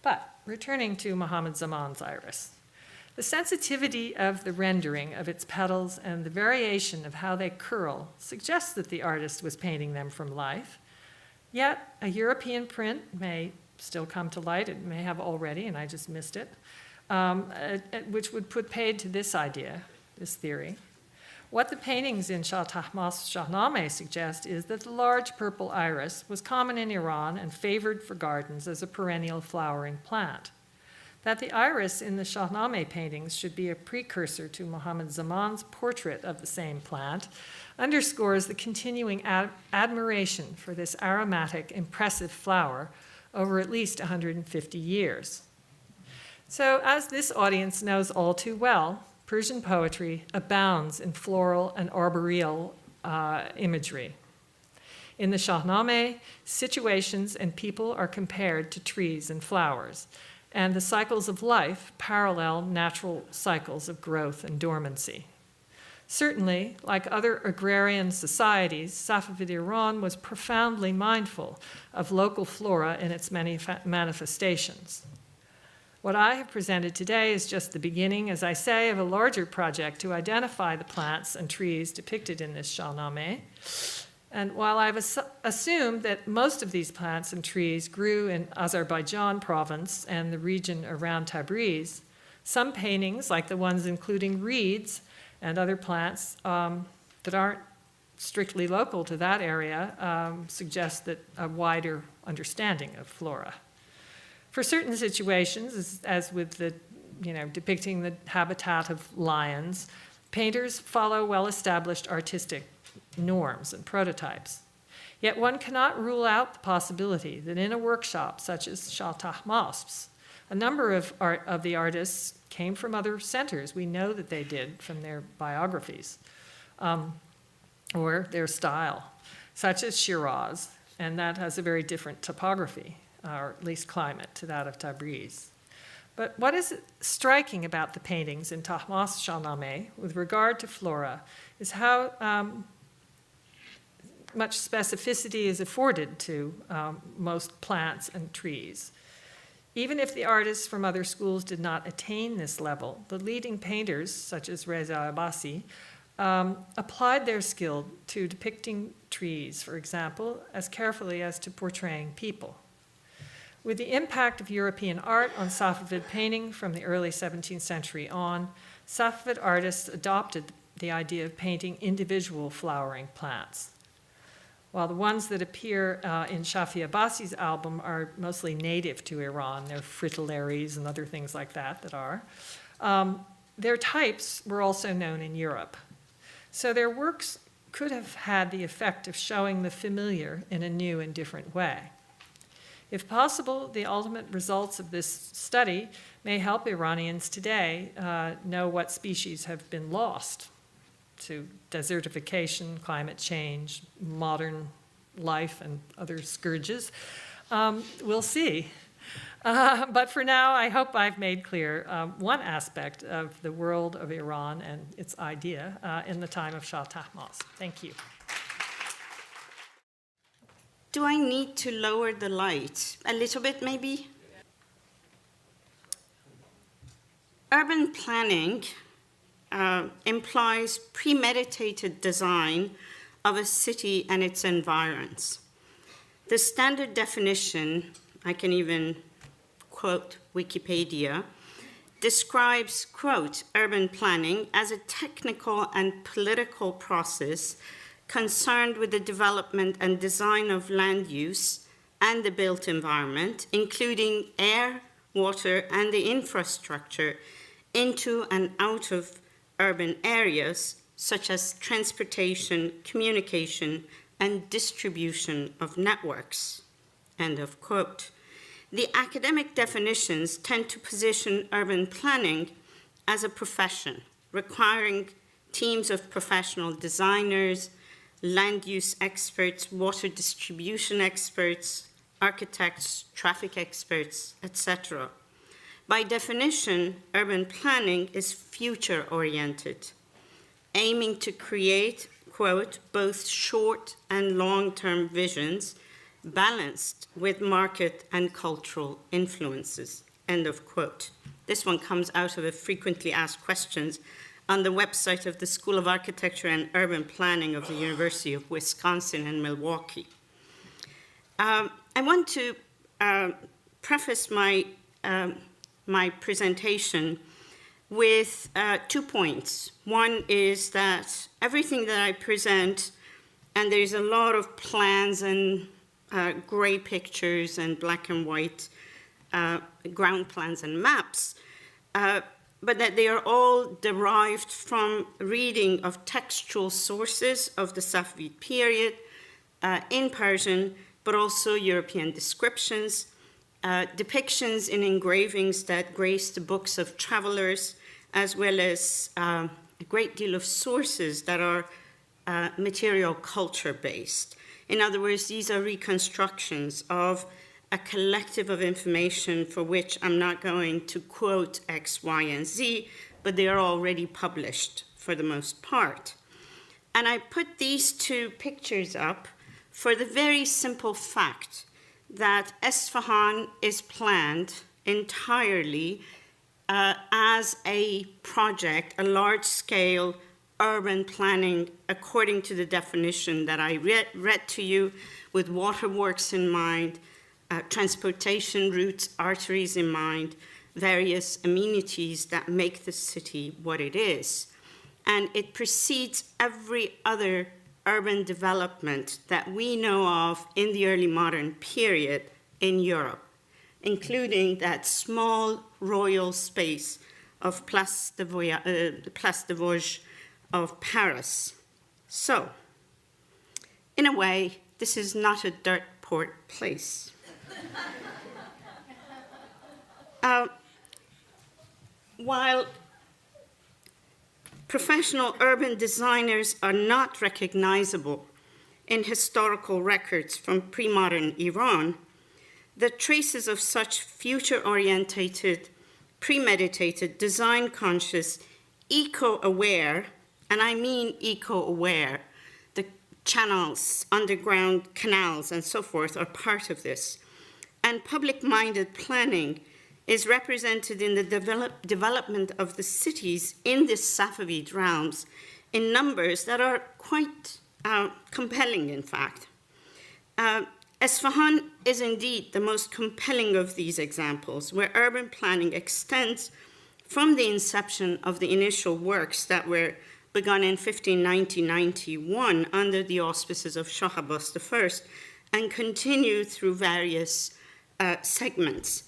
A: But returning to Muhammad Zaman's iris, the sensitivity of the rendering of its petals and the variation of how they curl suggests that the artist was painting them from life. Yet a European print may still come to light, it may have already, and I just missed it, which would put paid to this idea, this theory. What the paintings in Shah Tahmasp's Shahnameh suggest is that the large purple iris was common in Iran and favored for gardens as a perennial flowering plant. That the iris in the Shahnameh paintings should be a precursor to Muhammad Zaman's portrait of the same plant underscores the continuing admiration for this aromatic, impressive flower over at least 150 years. So, as this audience knows all too well, Persian poetry abounds in floral and arboreal imagery. In the Shahnameh, situations and people are compared to trees and flowers, and the cycles of life parallel natural cycles of growth and dormancy. Certainly, like other agrarian societies, Safavid Iran was profoundly mindful of local flora in its many manifestations. What I have presented today is just the beginning, as I say, of a larger project to identify the plants and trees depicted in this Shahnameh. And while I've assumed that most of these plants and trees grew in Azerbaijan province and the region around Tabriz, some paintings, like the ones including reeds and other plants that aren't strictly local to that area, suggest that a wider understanding of flora. For certain situations, as with the, depicting the habitat of lions, painters follow well-established artistic norms and prototypes. Yet one cannot rule out the possibility that in a workshop such as Shah Tahmasp's, a number of the artists came from other centers. We know that they did from their biographies or their style, such as Shiraz, and that has a very different topography, or at least climate, to that of Tabriz. But what is striking about the paintings in Tahmasp Shahnameh with regard to flora is how much specificity is afforded to most plants and trees. Even if the artists from other schools did not attain this level, the leading painters, such as Reza Abbasi, applied their skill to depicting trees, for example, as carefully as to portraying people. With the impact of European art on Safavid painting from the early 17th century on, Safavid artists adopted the idea of painting individual flowering plants. While the ones that appear in Shafi Abbasi's album are mostly native to Iran, they're fritillaries and other things like that are, their types were also known in Europe. So their works could have had the effect of showing the familiar in a new and different way. If possible, the ultimate results of this study may help Iranians today know what species have been lost to desertification, climate change, modern life, and other scourges. We'll see. But for now, I hope I've made clear one aspect of the world of Iran and its idea in the time of Shah Tahmasp. Thank you.
B: Do I need to lower the light a little bit, maybe? Urban planning implies premeditated design of a city and its environs. The standard definition, I can even quote Wikipedia, describes, quote, urban planning as a technical and political process concerned with the development and design of land use and the built environment, including air, water, and the infrastructure into and out of urban areas, such as transportation, communication, and distribution of networks, end of quote. The academic definitions tend to position urban planning as a profession, requiring teams of professional designers, land use experts, water distribution experts, architects, traffic experts, etc. By definition, urban planning is future-oriented, aiming to create, quote, both short and long-term visions balanced with market and cultural influences, end of quote. This one comes out of a frequently asked questions on the website of the School of Architecture and Urban Planning of the University of Wisconsin in Milwaukee. I want to preface my presentation with 2 points. One is that everything that I present, and there's a lot of plans and gray pictures and black and white ground plans and maps, but that they are all derived from reading of textual sources of the Safavid period in Persian, but also European descriptions, depictions in engravings that grace the books of travelers, as well as a great deal of sources that are material culture-based. In other words, these are reconstructions of a collective of information for which I'm not going to quote X, Y, and Z, but they are already published for the most part. And I put these two pictures up for the very simple fact that Isfahan is planned entirely as a project, a large-scale urban planning according to the definition that I read to you, with waterworks in mind, transportation routes, arteries in mind, various amenities that make the city what it is. And it precedes every other urban development that we know of in the early modern period in Europe, including that small royal space of Place de Vosges of Paris. So, in a way, this is not a dirt poor place. While professional urban designers are not recognizable in historical records from pre-modern Iran, the traces of such future-orientated, premeditated, design-conscious, eco-aware, and I mean eco-aware, the channels, underground canals, and so forth are part of this. And public-minded planning is represented in the development of the cities in this Safavid realms in numbers that are quite compelling, in fact. Isfahan is indeed the most compelling of these examples, where urban planning extends from the inception of the initial works that were begun in 1590-91 under the auspices of Shah Abbas I and continue through various segments.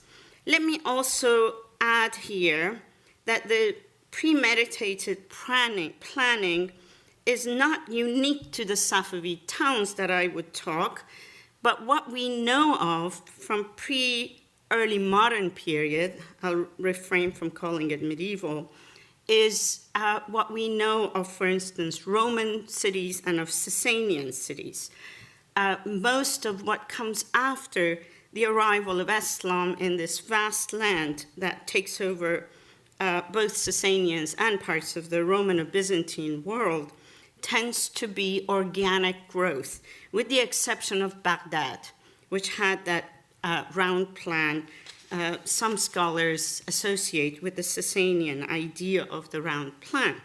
B: Let me also add here that the premeditated planning is not unique to the Safavid towns that I would talk, but what we know of from pre-early modern period, I'll refrain from calling it medieval, is what we know of, for instance, Roman cities and of Sasanian cities. Most of what comes after the arrival of Islam in this vast land that takes over both Sasanians and parts of the Roman or Byzantine world tends to be organic growth, with the exception of Baghdad, which had that round plan some scholars associate with the Sasanian idea of the round plan.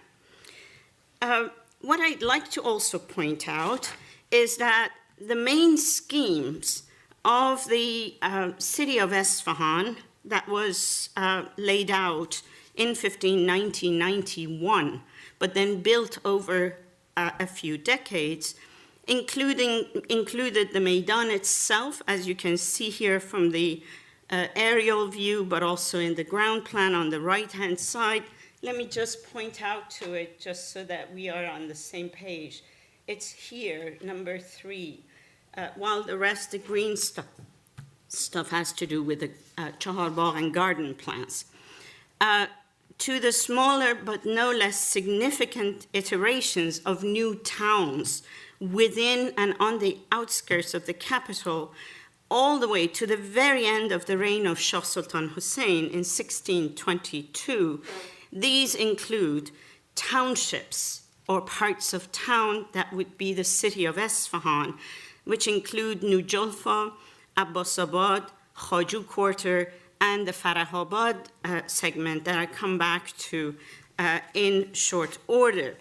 B: What I'd like to also point out is that the main schemes of the city of Isfahan that was laid out in 1590-91, but then built over a few decades, included the Maidan itself, as you can see here from the aerial view, but also in the ground plan on the right-hand side. Let me just point out to it just so that we are on the same page. It's here, number 3. While the rest, the green stuff has to do with the Chaharbagh and garden plants. To the smaller but no less significant iterations of new towns within and on the outskirts of the capital, all the way to the very end of the reign of Shah Sultan Hussein in 1622. These include townships or parts of town that would be the city of Isfahan, which include Nujolfa, Abbasabad, Khaju Quarter, and the Farahabad segment that I come back to in short order.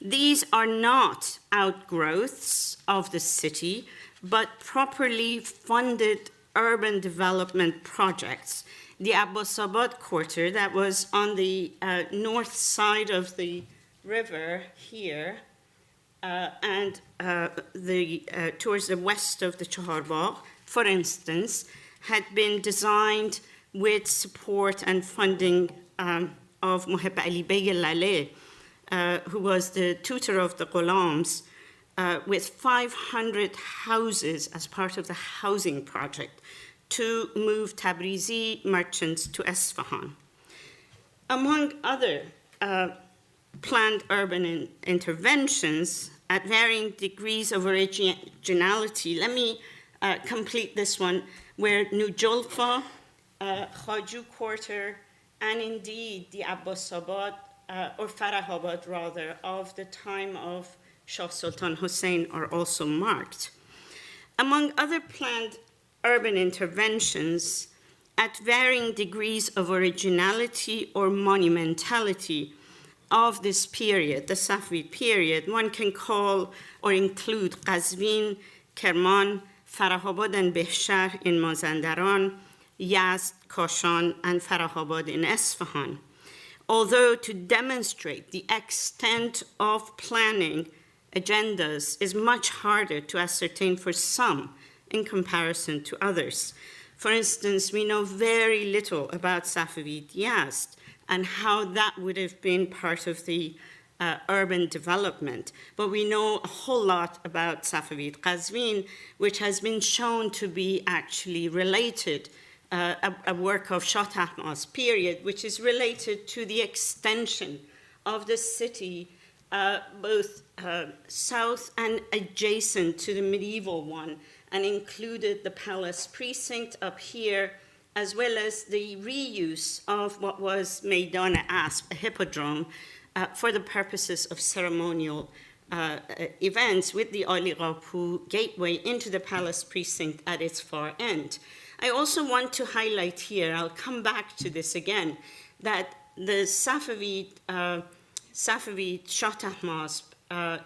B: These are not outgrowths of the city, but properly funded urban development projects. The Abbasabad Quarter that was on the north side of the river here, and towards the west of the Chaharbagh, for instance, had been designed with support and funding of Muhib Ali Bey Laleh, who was the tutor of the Ghulams, with 500 houses as part of the housing project to move Tabrizi merchants to Isfahan. Among other planned urban interventions at varying degrees of originality, let me complete this one, where Nujolfa, Khaju Quarter, and indeed the Abbasabad, or Farahabad rather, of the time of Shah Sultan Hussein are also marked. Among other planned urban interventions, at varying degrees of originality or monumentality of this period, the Safavid period, one can call or include Qazvin, Kerman, Farahabad and Behshar in Mazandaran, Yazd, Kashan, and Farahabad in Isfahan. Although to demonstrate the extent of planning agendas is much harder to ascertain for some in comparison to others. For instance, we know very little about Safavid Yazd and how that would have been part of the urban development. But we know a whole lot about Safavid Qazvin, which has been shown to be actually related, a work of Shah Tahmasp period, which is related to the extension of the city, both south and adjacent to the medieval one, and included the palace precinct up here, as well as the reuse of what was Meydan Asp, a hippodrome, for the purposes of ceremonial events, with the Ali Ghapu gateway into the palace precinct at its far end. I also want to highlight here, I'll come back to this again, that the Safavid Shah Tahmasp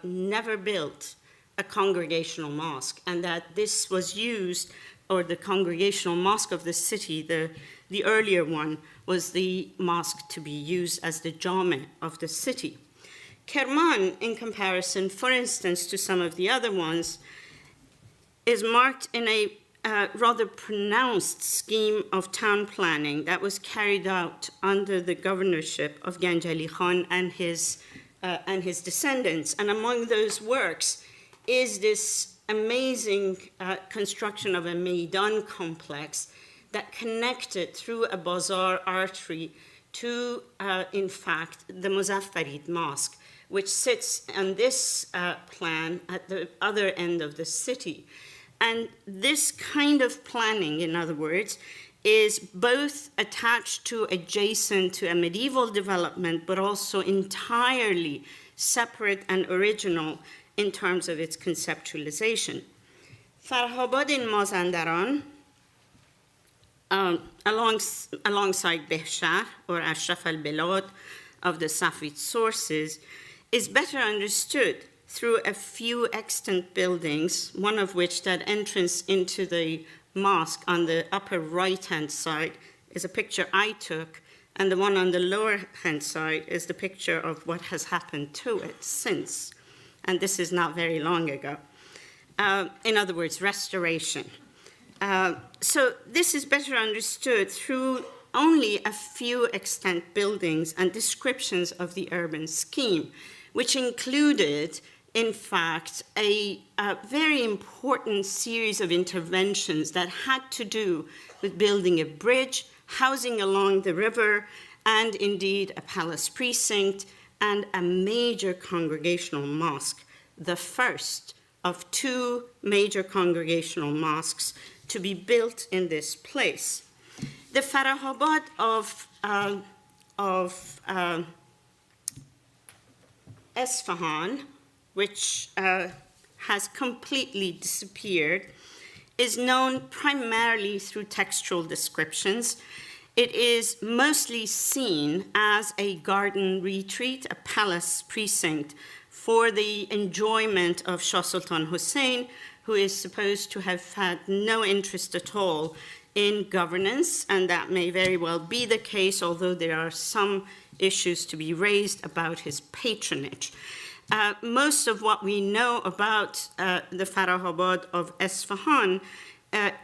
B: never built a congregational mosque, and that this was used, or the congregational mosque of the city, the earlier one, was the mosque to be used as the jame of the city. Kerman, in comparison, for instance, to some of the other ones, is marked in a rather pronounced scheme of town planning that was carried out under the governorship of Ganjali Khan and his descendants. And among those works is this amazing construction of a Meydan complex that connected through a bazaar artery to, in fact, the Muzaffarid Mosque, which sits on this plan at the other end of the city. And this kind of planning, in other words, is both attached to, adjacent to a medieval development, but also entirely separate and original in terms of its conceptualization. Farahabad in Mazandaran, alongside Behshar, or Ashraf al-Bilad of the Safavid sources, is better understood through a few extant buildings, one of which, that entrance into the mosque on the upper right-hand side, is a picture I took, and the one on the lower-hand side is the picture of what has happened to it since. And this is not very long ago. In other words, restoration. So this is better understood through only a few extant buildings and descriptions of the urban scheme, which included, in fact, a very important series of interventions that had to do with building a bridge, housing along the river, and indeed a palace precinct and a major congregational mosque, the first of two major congregational mosques to be built in this place. The Farahabad of Isfahan, which has completely disappeared, is known primarily through textual descriptions. It is mostly seen as a garden retreat, a palace precinct for the enjoyment of Shah Sultan Hussein, who is supposed to have had no interest at all in governance, and that may very well be the case, although there are some issues to be raised about his patronage. Most of what we know about the Farahabad of Isfahan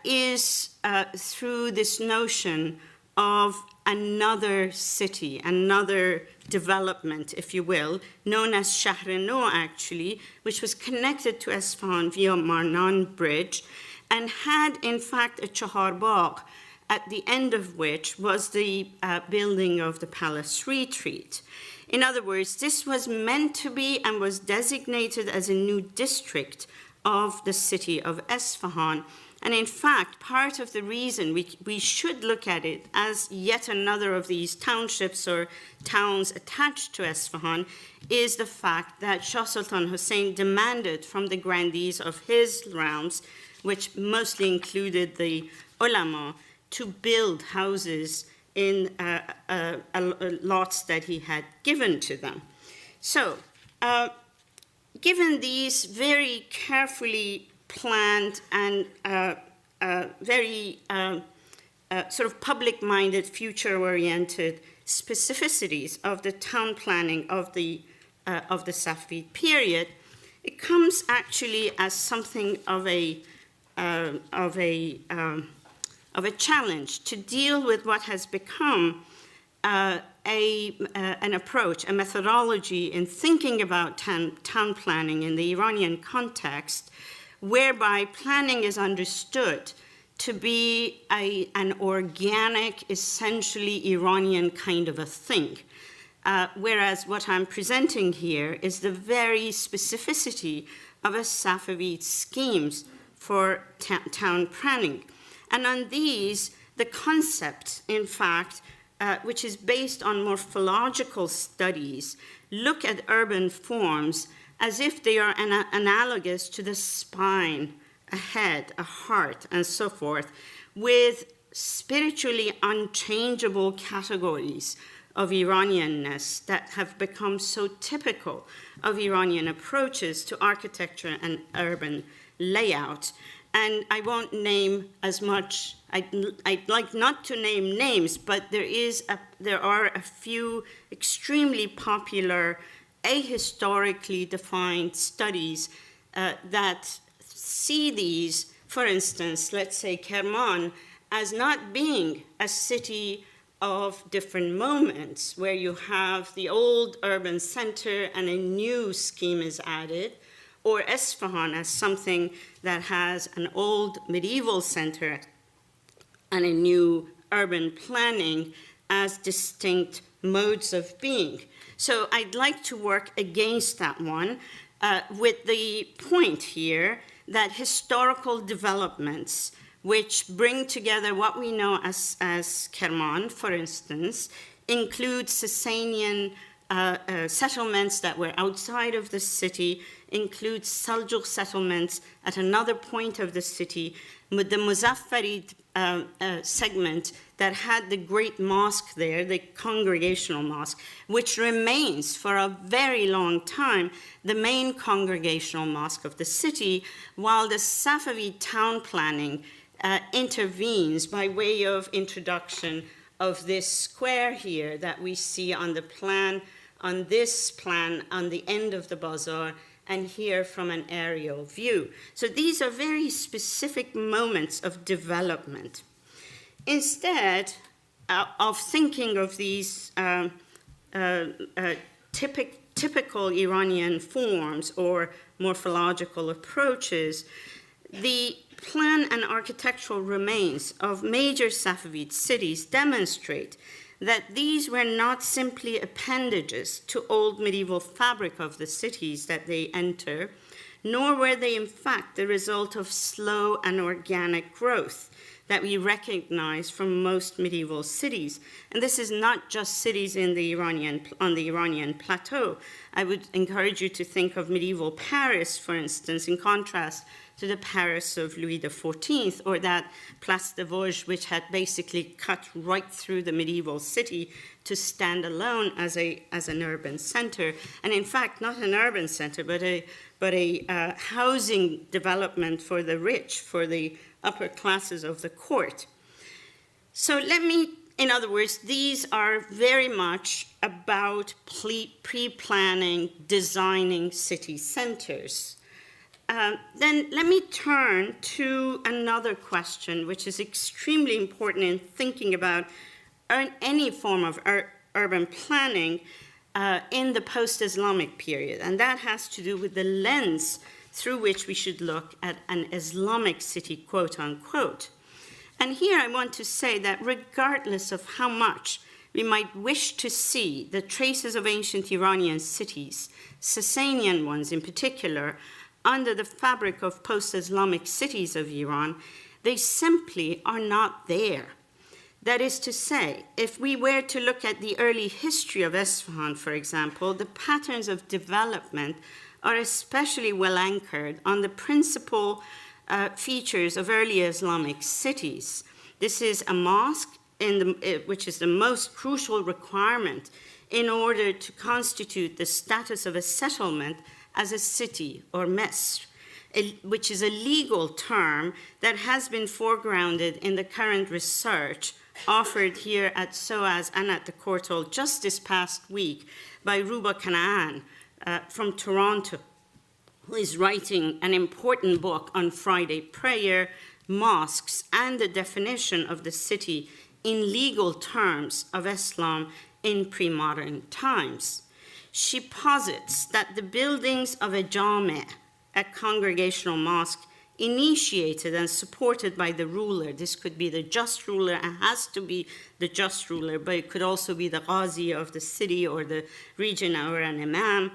B: is through this notion of another city, another development, if you will, known as Shahr-e-No, actually, which was connected to Isfahan via Marnan Bridge, and had, in fact, a Chaharbagh, at the end of which was the building of the palace retreat. In other words, this was meant to be and was designated as a new district of the city of Isfahan, And in fact, part of the reason we should look at it as yet another of these townships or towns attached to Isfahan is the fact that Shah Sultan Hussein demanded from the grandees of his realms, which mostly included the ulama, to build houses in lots that he had given to them. So, given these very carefully planned and very sort of public-minded, future-oriented specificities of the town planning of the Safavid period, it comes actually as something of a challenge to deal with what has become an approach, a methodology in thinking about town planning in the Iranian context, whereby planning is understood to be an organic, essentially Iranian kind of a thing. Whereas what I'm presenting here is the very specificity of a Safavid schemes for town planning. And on these, the concept, in fact, which is based on morphological studies, look at urban forms as if they are analogous to the spine, a head, a heart, and so forth, with spiritually unchangeable categories of Iranianness that have become so typical of Iranian approaches to architecture and urban layout. And I won't name as much, I'd like not to name names, but there are a few extremely popular ahistorically defined studies that see these, for instance, let's say Kerman, as not being a city of different moments where you have the old urban center and a new scheme is added, or Isfahan as something that has an old medieval center and a new urban planning as distinct modes of being. So I'd like to work against that one with the point here that historical developments which bring together what we know as Kerman, for instance, include Sasanian settlements that were outside of the city, include Seljuk settlements at another point of the city, with the Muzaffarid segment that had the great mosque there, the congregational mosque, which remains for a very long time the main congregational mosque of the city, while the Safavid town planning intervenes by way of introduction of this square here that we see on the plan, on this plan, on the end of the bazaar, and here from an aerial view. So these are very specific moments of development. Instead of thinking of these typical Iranian forms or morphological approaches, the plan and architectural remains of major Safavid cities demonstrate that these were not simply appendages to old medieval fabric of the cities that they enter, nor were they in fact the result of slow and organic growth that we recognize from most medieval cities. And this is not just cities on the Iranian plateau. I would encourage you to think of medieval Paris, for instance, in contrast to the Paris of Louis XIV, or that Place des Vosges, which had basically cut right through the medieval city to stand alone as an urban center. And in fact, not an urban center, but a housing development for the rich, for the upper classes of the court. So in other words, these are very much about pre-planning, designing city centers. Then let me turn to another question, which is extremely important in thinking about any form of urban planning in the post-Islamic period. And that has to do with the lens through which we should look at an Islamic city, quote unquote. And here I want to say that regardless of how much we might wish to see the traces of ancient Iranian cities, Sasanian ones in particular, under the fabric of post-Islamic cities of Iran, They simply are not there. That is to say, if we were to look at the early history of Isfahan, for example, the patterns of development are especially well anchored on the principal features of early Islamic cities. This is a mosque, which is the most crucial requirement in order to constitute the status of a settlement as a city or mesr, which is a legal term that has been foregrounded in the current research offered here at SOAS and at the Courtauld just this past week by Ruba Kanaan from Toronto, who is writing an important book on Friday prayer, mosques, and the definition of the city in legal terms of Islam in pre-modern times. She posits that the buildings of a jami', a congregational mosque, initiated and supported by the ruler. This could be the just ruler, and has to be the just ruler, but it could also be the ghazi of the city or the region or an imam.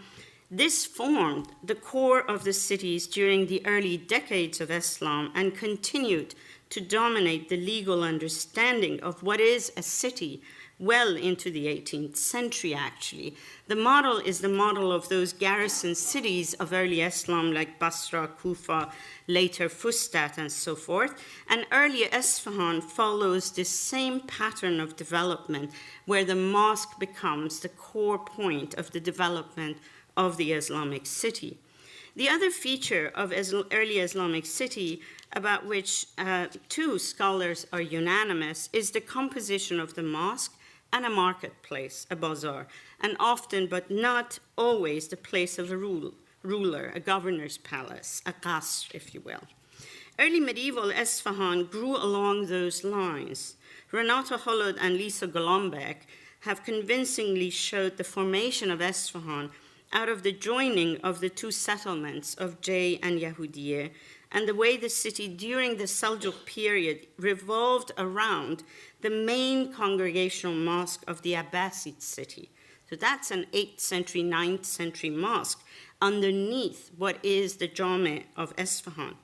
B: This formed the core of the cities during the early decades of Islam and continued to dominate the legal understanding of what is a city well into the 18th century, actually. The model is the model of those garrison cities of early Islam like Basra, Kufa, later Fustat, and so forth. And early Isfahan follows this same pattern of development where the mosque becomes the core point of the development of the Islamic city. The other feature of early Islamic city, about which two scholars are unanimous, is the composition of the mosque and a marketplace, a bazaar, and often but not always the place of a ruler, a governor's palace, a qasr, if you will. Early medieval Isfahan grew along those lines. Renata Hollod and Lisa Golombek have convincingly showed the formation of Isfahan out of the joining of the two settlements of Jay and Yahudiye, and the way the city during the Seljuk period revolved around the main congregational mosque of the Abbasid city. So that's an 8th century, 9th century mosque underneath what is the Jami' of Isfahan.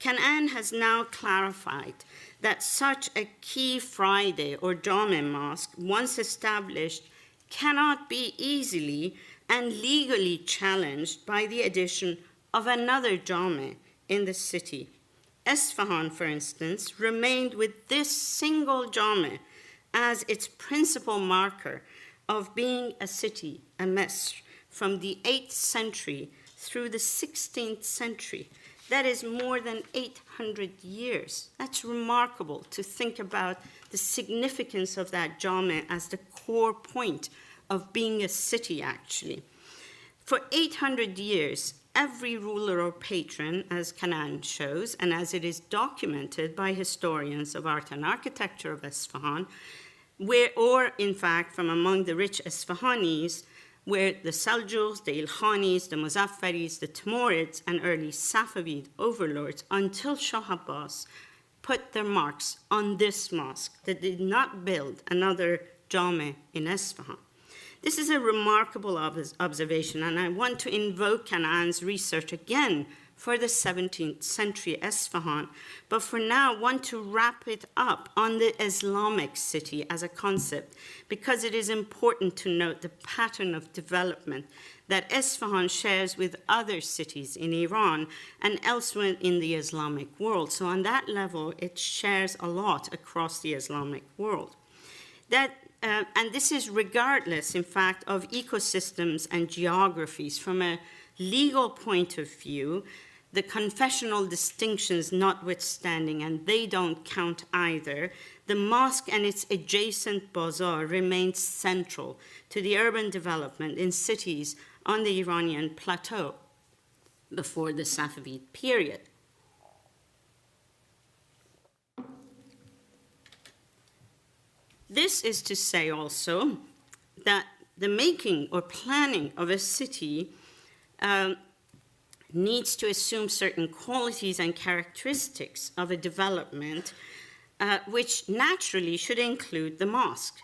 B: Kanaan has now clarified that such a key Friday or Jami' mosque, once established, cannot be easily and legally challenged by the addition of another Jami' in the city. Isfahan, for instance, remained with this single Jami' as its principal marker of being a city, a mesr, from the 8th century through the 16th century. That is more than 800 years. That's remarkable to think about the significance of that Jami' as the core point of being a city, actually. For 800 years, every ruler or patron, as Kanaan shows, and as it is documented by historians of art and architecture of Isfahan, or in fact from among the rich Isfahanis, where the Seljuks, the Ilkhanis, the Muzaffaris, the Timurids, and early Safavid overlords, until Shah Abbas, put their marks on this mosque, that did not build another Jami' in Isfahan. This is a remarkable observation, and I want to invoke Kanaan's research again for the 17th century Isfahan, but for now want to wrap it up on the Islamic city as a concept, because it is important to note the pattern of development that Isfahan shares with other cities in Iran and elsewhere in the Islamic world. So on that level, it shares a lot across the Islamic world. And this is regardless, in fact, of ecosystems and geographies. From a legal point of view, the confessional distinctions notwithstanding, and they don't count either, the mosque and its adjacent bazaar remains central to the urban development in cities on the Iranian plateau before the Safavid period. This is to say also that the making or planning of a city needs to assume certain qualities and characteristics of a development, which naturally should include the mosque.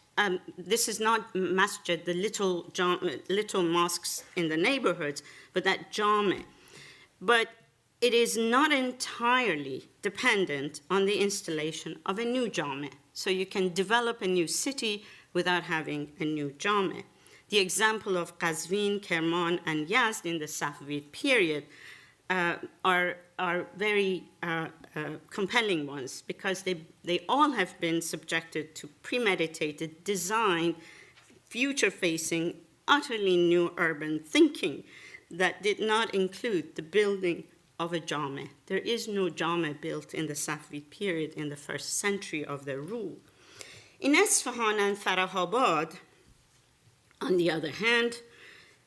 B: This is not masjid, the little mosques in the neighborhoods, but that jami'. But it is not entirely dependent on the installation of a new jame. So you can develop a new city without having a new jame. The example of Qazvin, Kerman, and Yazd in the Safavid period are very compelling ones, because they all have been subjected to premeditated, designed, future-facing, utterly new urban thinking that did not include the building of a jame. There is no jame built in the Safavid period in the first century of their rule. In Isfahan and Farahabad, on the other hand,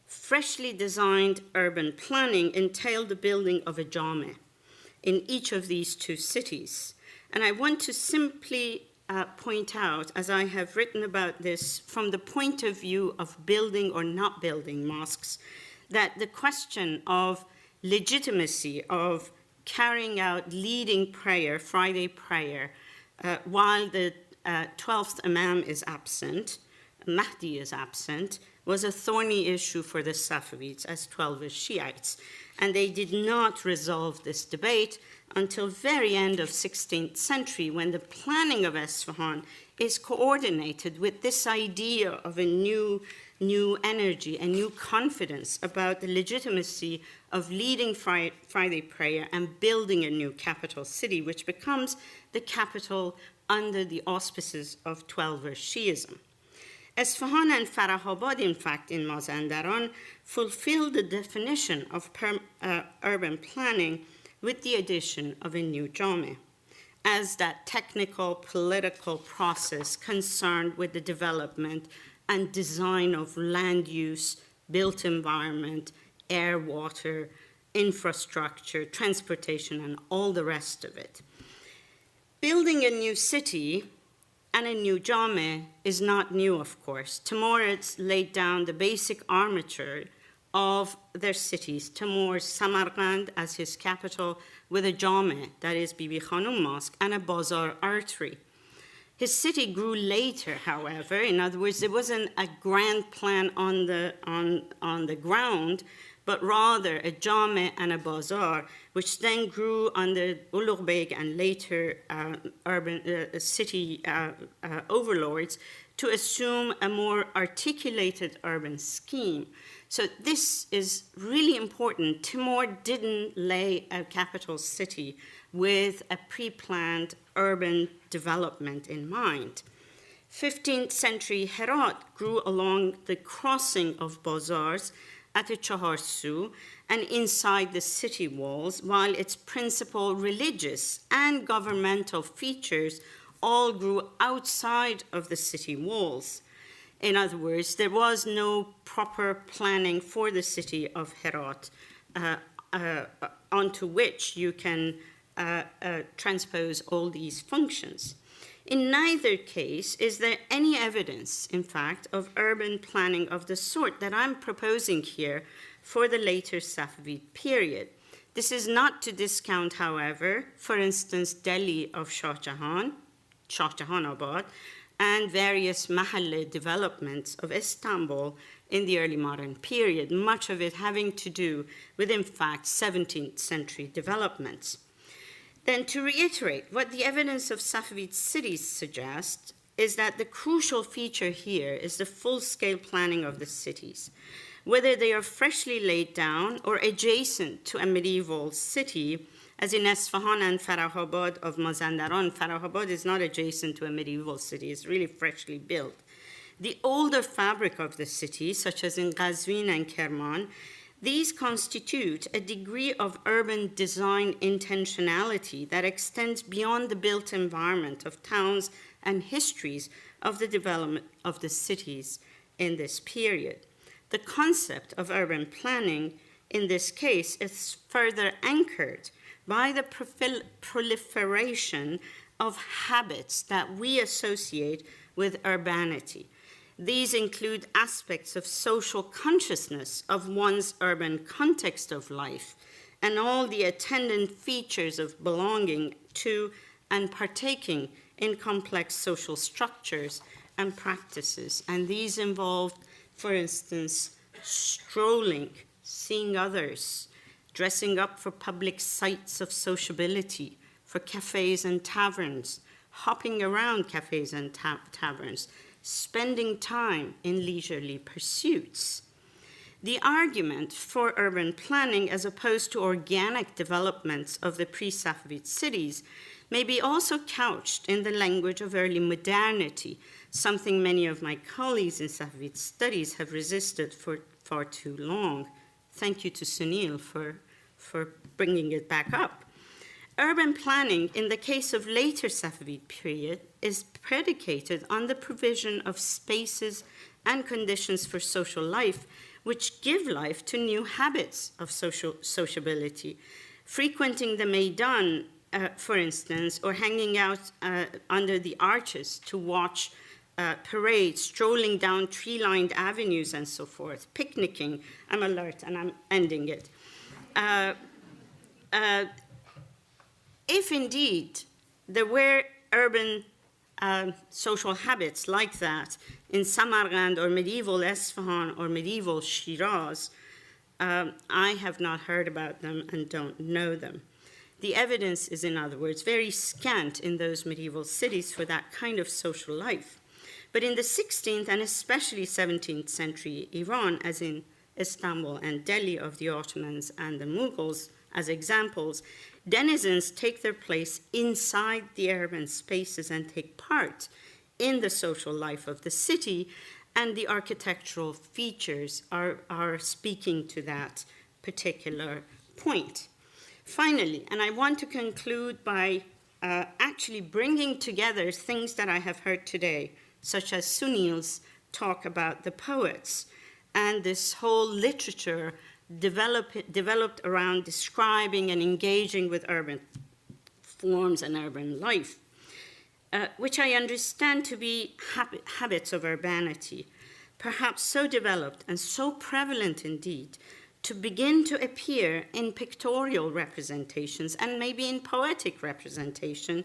B: freshly designed urban planning entailed the building of a jame in each of these two cities. And I want to simply point out, as I have written about this, from the point of view of building or not building mosques, that the question of legitimacy of carrying out leading prayer, Friday prayer, while the 12th Imam is absent, Mahdi is absent, was a thorny issue for the Safavids as 12 Shiites. And they did not resolve this debate until very end of 16th century, when the planning of Isfahan is coordinated with this idea of a new energy, a new confidence about the legitimacy of leading Friday prayer and building a new capital city, which becomes the capital under the auspices of 12 Shiism. Isfahan and Farahabad, in fact, in Mazandaran, fulfill the definition of urban planning with the addition of a new jame, as that technical, political process concerned with the development and design of land use, built environment, air, water, infrastructure, transportation, and all the rest of it. Building a new city and a new jame is not new, of course. Timurids laid down the basic armature of their cities. Timur, Samarkand as his capital, with a jame, that is Bibi Khanum Mosque, and a bazaar artery. His city grew later, however. In other words, there wasn't a grand plan on the ground, but rather a jame and a bazaar, which then grew under Ulugh Beg and later city overlords to assume a more articulated urban scheme. So this is really important. Timur didn't lay a capital city with a pre-planned urban development in mind. 15th century Herat grew along the crossing of bazaars at the Chaharsu and inside the city walls, while its principal religious and governmental features all grew outside of the city walls. In other words, there was no proper planning for the city of Herat onto which you can transpose all these functions. In neither case is there any evidence, in fact, of urban planning of the sort that I'm proposing here for the later Safavid period. This is not to discount, however, for instance, Delhi of Shah Jahanabad, and various mahalle developments of Istanbul in the early modern period, much of it having to do with, in fact, 17th century developments. Then, to reiterate, what the evidence of Safavid cities suggests is that the crucial feature here is the full-scale planning of the cities, whether they are freshly laid down or adjacent to a medieval city, as in Isfahan and Farahabad of Mazandaran. Farahabad is not adjacent to a medieval city, it's really freshly built. The older fabric of the city, such as in Qazvin and Kerman, these constitute a degree of urban design intentionality that extends beyond the built environment of towns and histories of the development of the cities in this period. The concept of urban planning in this case is further anchored by the proliferation of habits that we associate with urbanity. These include aspects of social consciousness of one's urban context of life and all the attendant features of belonging to and partaking in complex social structures and practices. And these involve, for instance, strolling, seeing others, dressing up for public sites of sociability, for cafes and taverns, hopping around cafes and taverns, spending time in leisurely pursuits. The argument for urban planning as opposed to organic developments of the pre-Safavid cities may be also couched in the language of early modernity, something many of my colleagues in Safavid studies have resisted for far too long. Thank you to Sunil for bringing it back up. Urban planning, in the case of later Safavid period, is predicated on the provision of spaces and conditions for social life, which give life to new habits of sociability. Frequenting the Maidan, for instance, or hanging out under the arches to watch parades, strolling down tree-lined avenues and so forth, picnicking. I'm alert and I'm ending it. If indeed there were urban social habits like that in Samarkand or medieval Isfahan or medieval Shiraz, I have not heard about them and don't know them. The evidence is, in other words, very scant in those medieval cities for that kind of social life. But in the 16th and especially 17th century Iran, as in Istanbul and Delhi of the Ottomans and the Mughals as examples, denizens take their place inside the urban spaces and take part in the social life of the city, and the architectural features are speaking to that particular point. Finally, and I want to conclude by actually bringing together things that I have heard today, such as Sunil's talk about the poets and this whole literature developed around describing and engaging with urban forms and urban life, which I understand to be habits of urbanity, perhaps so developed and so prevalent indeed, to begin to appear in pictorial representations and maybe in poetic representation,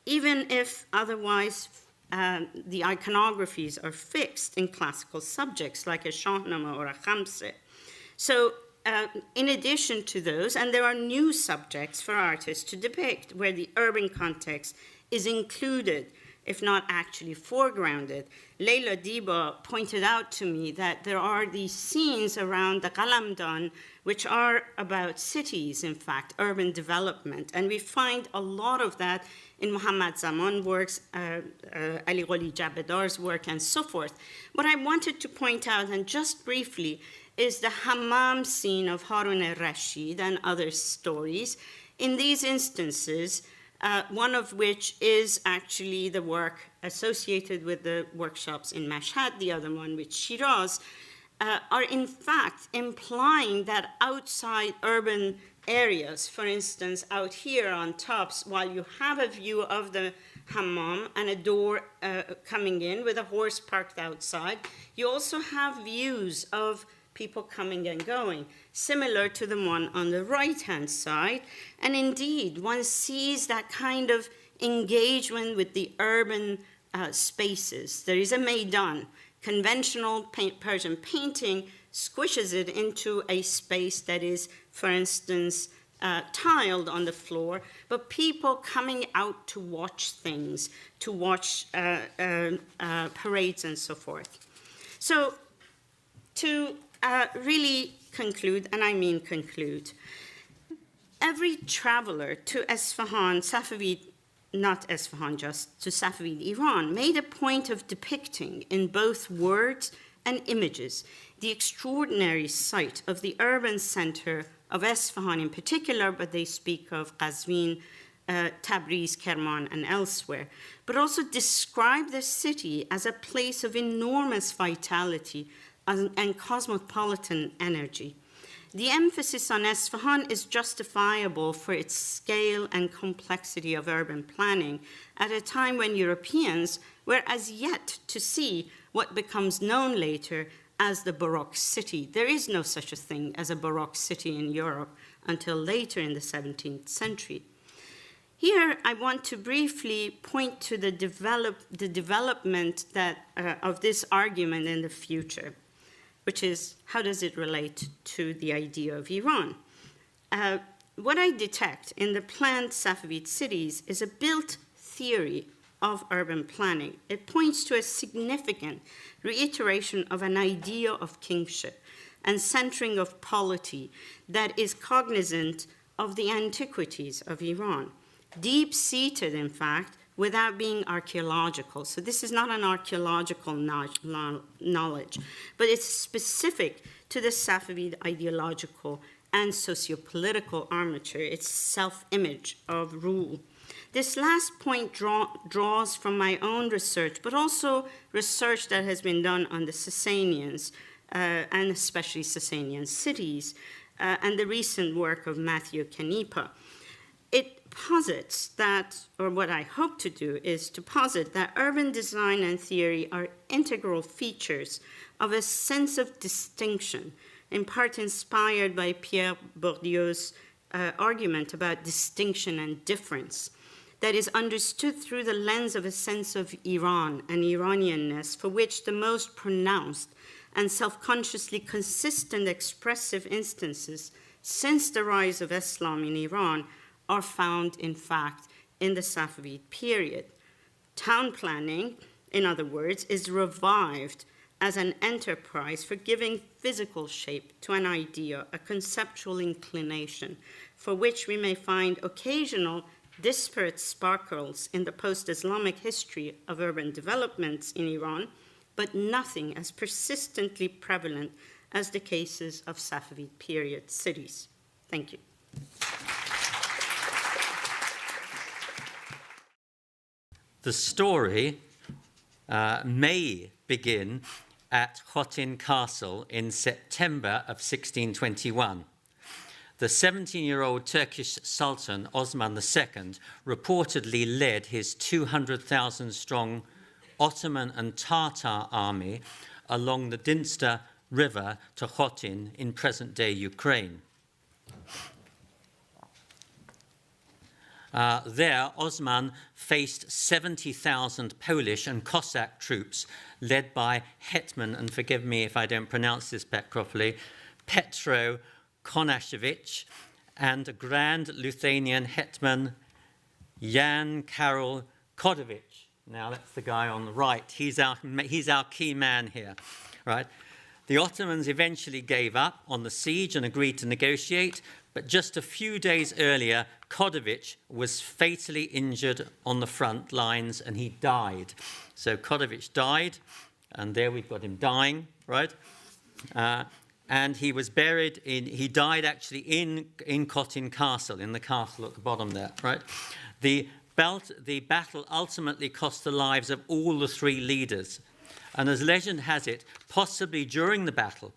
B: even if otherwise the iconographies are fixed in classical subjects like a Shahnameh or a Khamse. So in addition to those, and there are new subjects for artists to depict where the urban context is included, if not actually foregrounded. Leila Diba pointed out to me that there are these scenes around the Qalamdan, which are about cities, in fact, urban development. And we find a lot of that in Muhammad Zaman works, Ali Gholi Jabedar's work, and so forth. What I wanted to point out, and just briefly, is the hammam scene of Harun al-Rashid and other stories. In these instances, one of which is actually the work associated with the workshops in Mashhad, the other one with Shiraz, are in fact implying that outside urban areas, for instance, out here on tops, while you have a view of the hammam and a door coming in with a horse parked outside, you also have views of people coming and going, similar to the one on the right-hand side. And indeed, one sees that kind of engagement with the urban spaces. There is a Maidan. Conventional Persian painting squishes it into a space that is, for instance, tiled on the floor, but people coming out to watch things, to watch parades and so forth. So to really conclude, and I mean conclude, every traveler to Isfahan, Safavid, not Isfahan just, to Safavid Iran, made a point of depicting in both words and images the extraordinary sight of the urban center of Isfahan in particular, but they speak of Qazvin, Tabriz, Kerman, and elsewhere, but also describe the city as a place of enormous vitality and cosmopolitan energy. The emphasis on Isfahan is justifiable for its scale and complexity of urban planning at a time when Europeans were as yet to see what becomes known later as the Baroque city. There is no such a thing as a Baroque city in Europe until later in the 17th century. Here, I want to briefly point to the development of this argument in the future, which is, how does it relate to the idea of Iran? what I detect in the planned Safavid cities is a built theory of urban planning. It points to a significant reiteration of an idea of kingship and centering of polity that is cognizant of the antiquities of Iran, deep-seated, in fact, without being archaeological. So this is not an archaeological knowledge, but it's specific to the Safavid ideological and sociopolitical armature, its self-image of rule. This last point draws from my own research, but also research that has been done on the Sassanians, and especially Sassanian cities, and the recent work of Matthew Canepa. It posits that, or what I hope to do is to posit that urban design and theory are integral features of a sense of distinction, in part inspired by Pierre Bourdieu's argument about distinction and difference, that is understood through the lens of a sense of Iran and Iranianness, for which the most pronounced and self-consciously consistent expressive instances since the rise of Islam in Iran are found, in fact, in the Safavid period. Town planning, in other words, is revived as an enterprise for giving physical shape to an idea, a conceptual inclination, for which we may find occasional disparate sparkles in the post-Islamic history of urban developments in Iran, but nothing as persistently prevalent as the cases of Safavid period cities. Thank you.
C: The story may begin at Khotin Castle in September of 1621. The 17-year-old Turkish Sultan Osman II reportedly led his 200,000-strong Ottoman and Tatar army along the Dniester River to Khotin in present-day Ukraine. There, Osman faced 70,000 Polish and Cossack troops led by Hetman, and forgive me if I don't pronounce this properly, Petro Konashevich, and a Grand Lithuanian Hetman, Jan Karol Kodovich. Now, that's the guy on the right. He's our key man here, right? The Ottomans eventually gave up on the siege and agreed to negotiate, but just a few days earlier, Kodovich was fatally injured on the front lines and he died. So Kodovich died, and there we've got him dying, right? And he was buried he died actually in Khotin Castle, in the castle at the bottom there, right? The battle ultimately cost the lives of all the three leaders. And as legend has it, possibly during the battle,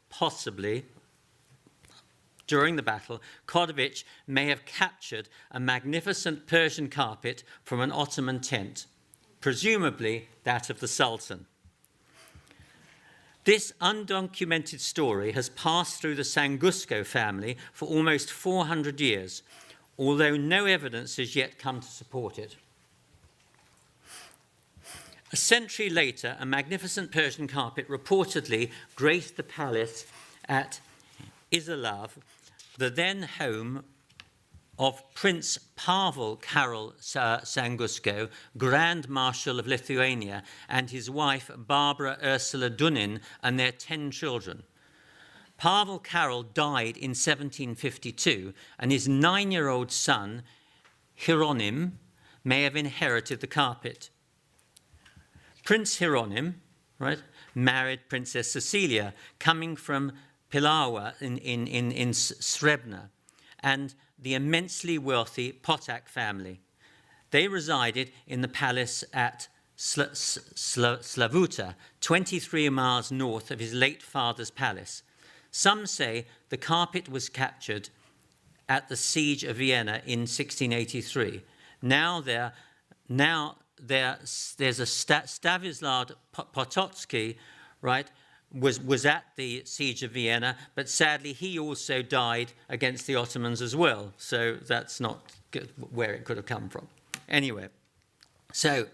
C: Kodovich may have captured a magnificent Persian carpet from an Ottoman tent, presumably that of the Sultan. This undocumented story has passed through the Sanguszko family for almost 400 years, although no evidence has yet come to support it. A century later, a magnificent Persian carpet reportedly graced the palace at Izalav, the then home of Prince Pavel Karol Sanguszko, Grand Marshal of Lithuania, and his wife Barbara Ursula Dunin and their 10 children. Pavel Karol died in 1752, and his 9-year-old son, Hieronym, may have inherited the carpet. Prince Hieronym, right, married Princess Cecilia, coming from Pilawa in Srebna, and the immensely wealthy Potak family. They resided in the palace at Slavuta, 23 miles north of his late father's palace. Some say the carpet was captured at the siege of Vienna in 1683. There's a Stavislav Potocki, right, was at the siege of Vienna, but sadly he also died against the Ottomans as well. So that's not good where it could have come from. Anyway, so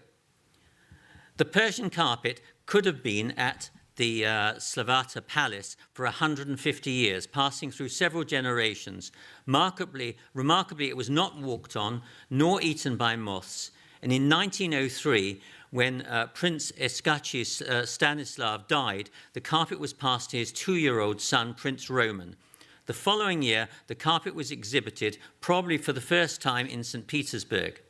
C: the Persian carpet could have been at the Slavata Palace for 150 years, passing through several generations. Remarkably, it was not walked on nor eaten by moths. And in 1903, when Prince Eskachi's Stanislav died, the carpet was passed to his 2-year-old son, Prince Roman. The following year, the carpet was exhibited, probably for the first time in St. Petersburg.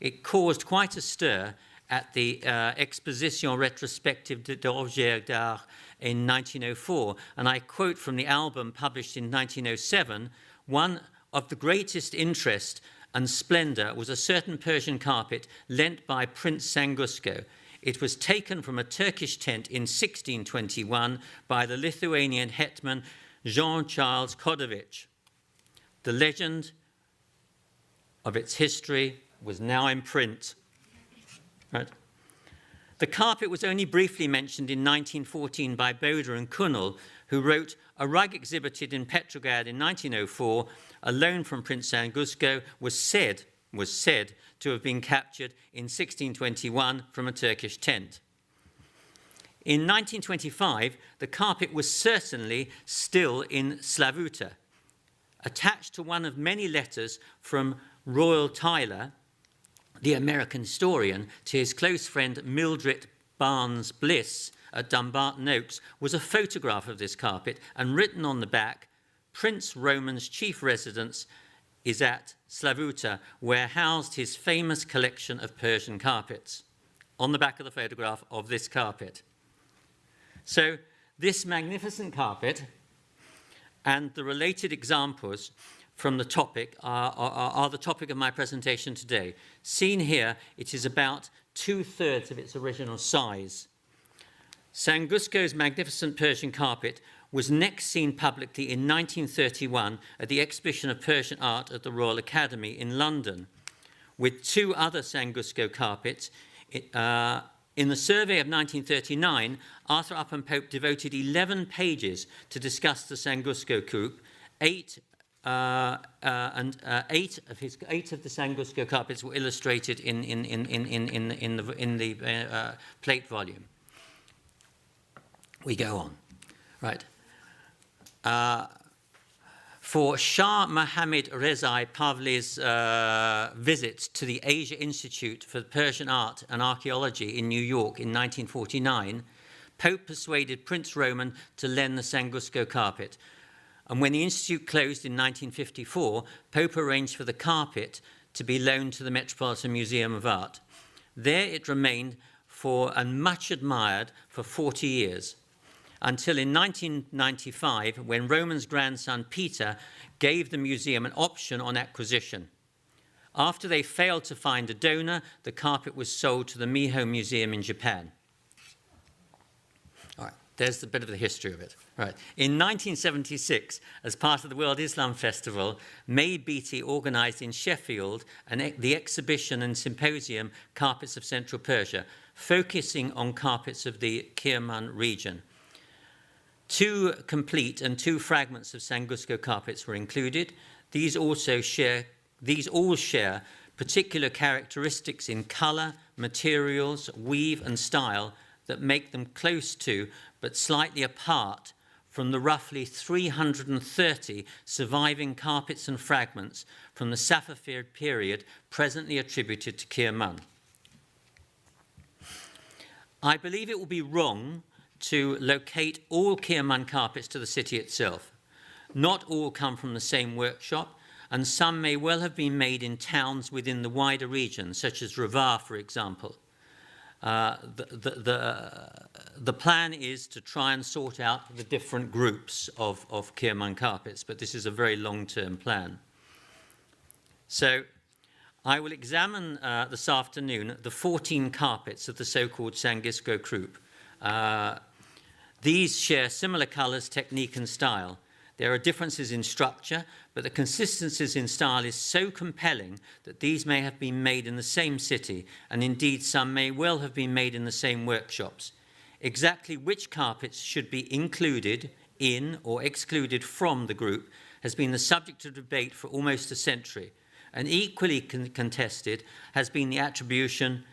C: It caused quite a stir at the Exposition Rétrospective d'Objets d'Art in 1904, and I quote from the album published in 1907, "One of the greatest interest and splendor was a certain Persian carpet lent by Prince Sanguszko. It was taken from a Turkish tent in 1621 by the Lithuanian hetman Jean-Charles Kodovich. The legend of its history was now in print." Right? The carpet was only briefly mentioned in 1914 by Bode and Courtauld, who wrote, "A rug exhibited in Petrograd in 1904, a loan from Prince Sanguszko, was said to have been captured in 1621 from a Turkish tent." In 1925, the carpet was certainly still in Slavuta. Attached to one of many letters from Royal Tyler, the American historian, to his close friend Mildred Barnes Bliss at Dumbarton Oaks, was a photograph of this carpet, and written on the back, "Prince Roman's chief residence is at Slavuta, where housed his famous collection of Persian carpets," on the back of the photograph of this carpet. So this magnificent carpet and the related examples from the topic are the topic of my presentation today. Seen here, it is about 2/3 of its original size. Sanguszko's magnificent Persian carpet was next seen publicly in 1931 at the Exhibition of Persian Art at the Royal Academy in London, with 2 other Sanguszko carpets. In the survey of 1939, Arthur Upham Pope devoted 11 pages to discuss the Sanguszko group. 8 of the Sanguszko carpets were illustrated in the plate volume. We go on, right? For Shah Mohammad Reza Pahlavi's visit to the Asia Institute for Persian Art and Archaeology in New York in 1949, Pope persuaded Prince Roman to lend the Sanguszko carpet. And when the institute closed in 1954, Pope arranged for the carpet to be loaned to the Metropolitan Museum of Art. There it remained and much admired for 40 years, until in 1995, when Roman's grandson Peter gave the museum an option on acquisition. After they failed to find a donor, the carpet was sold to the Miho Museum in Japan. All right, there's a bit of the history of it. Right. In 1976, as part of the World Islam Festival, May Beatty organised in Sheffield the exhibition and symposium Carpets of Central Persia, focusing on carpets of the Kirman region. 2 complete and 2 fragments of Sanguszko carpets were included. These all share particular characteristics in colour, materials, weave and style that make them close to, but slightly apart from the roughly 330 surviving carpets and fragments from the Safavid period presently attributed to Kirman. I believe it will be wrong to locate all Kirman carpets to the city itself. Not all come from the same workshop, and some may well have been made in towns within the wider region, such as Ravar, for example. The plan is to try and sort out the different groups of Kirman carpets, but this is a very long-term plan. So I will examine this afternoon the 14 carpets of the so-called Sanguszko group. These share similar colours, technique and style. There are differences in structure, but the consistencies in style is so compelling that these may have been made in the same city, and indeed some may well have been made in the same workshops. Exactly which carpets should be included in or excluded from the group has been the subject of debate for almost a century, and equally contested has been their attribution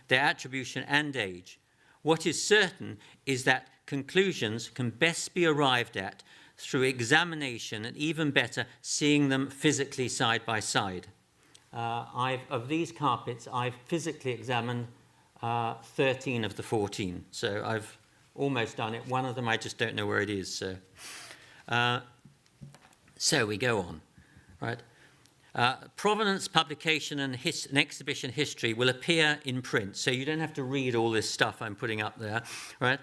C: and age. What is certain is that conclusions can best be arrived at through examination and even better, seeing them physically side by side. Of these carpets, I've physically examined 13 of the 14. So I've almost done it. One of them, I just don't know where it is. So we go on, right? Provenance, publication, and exhibition history will appear in print, so you don't have to read all this stuff I'm putting up there, right?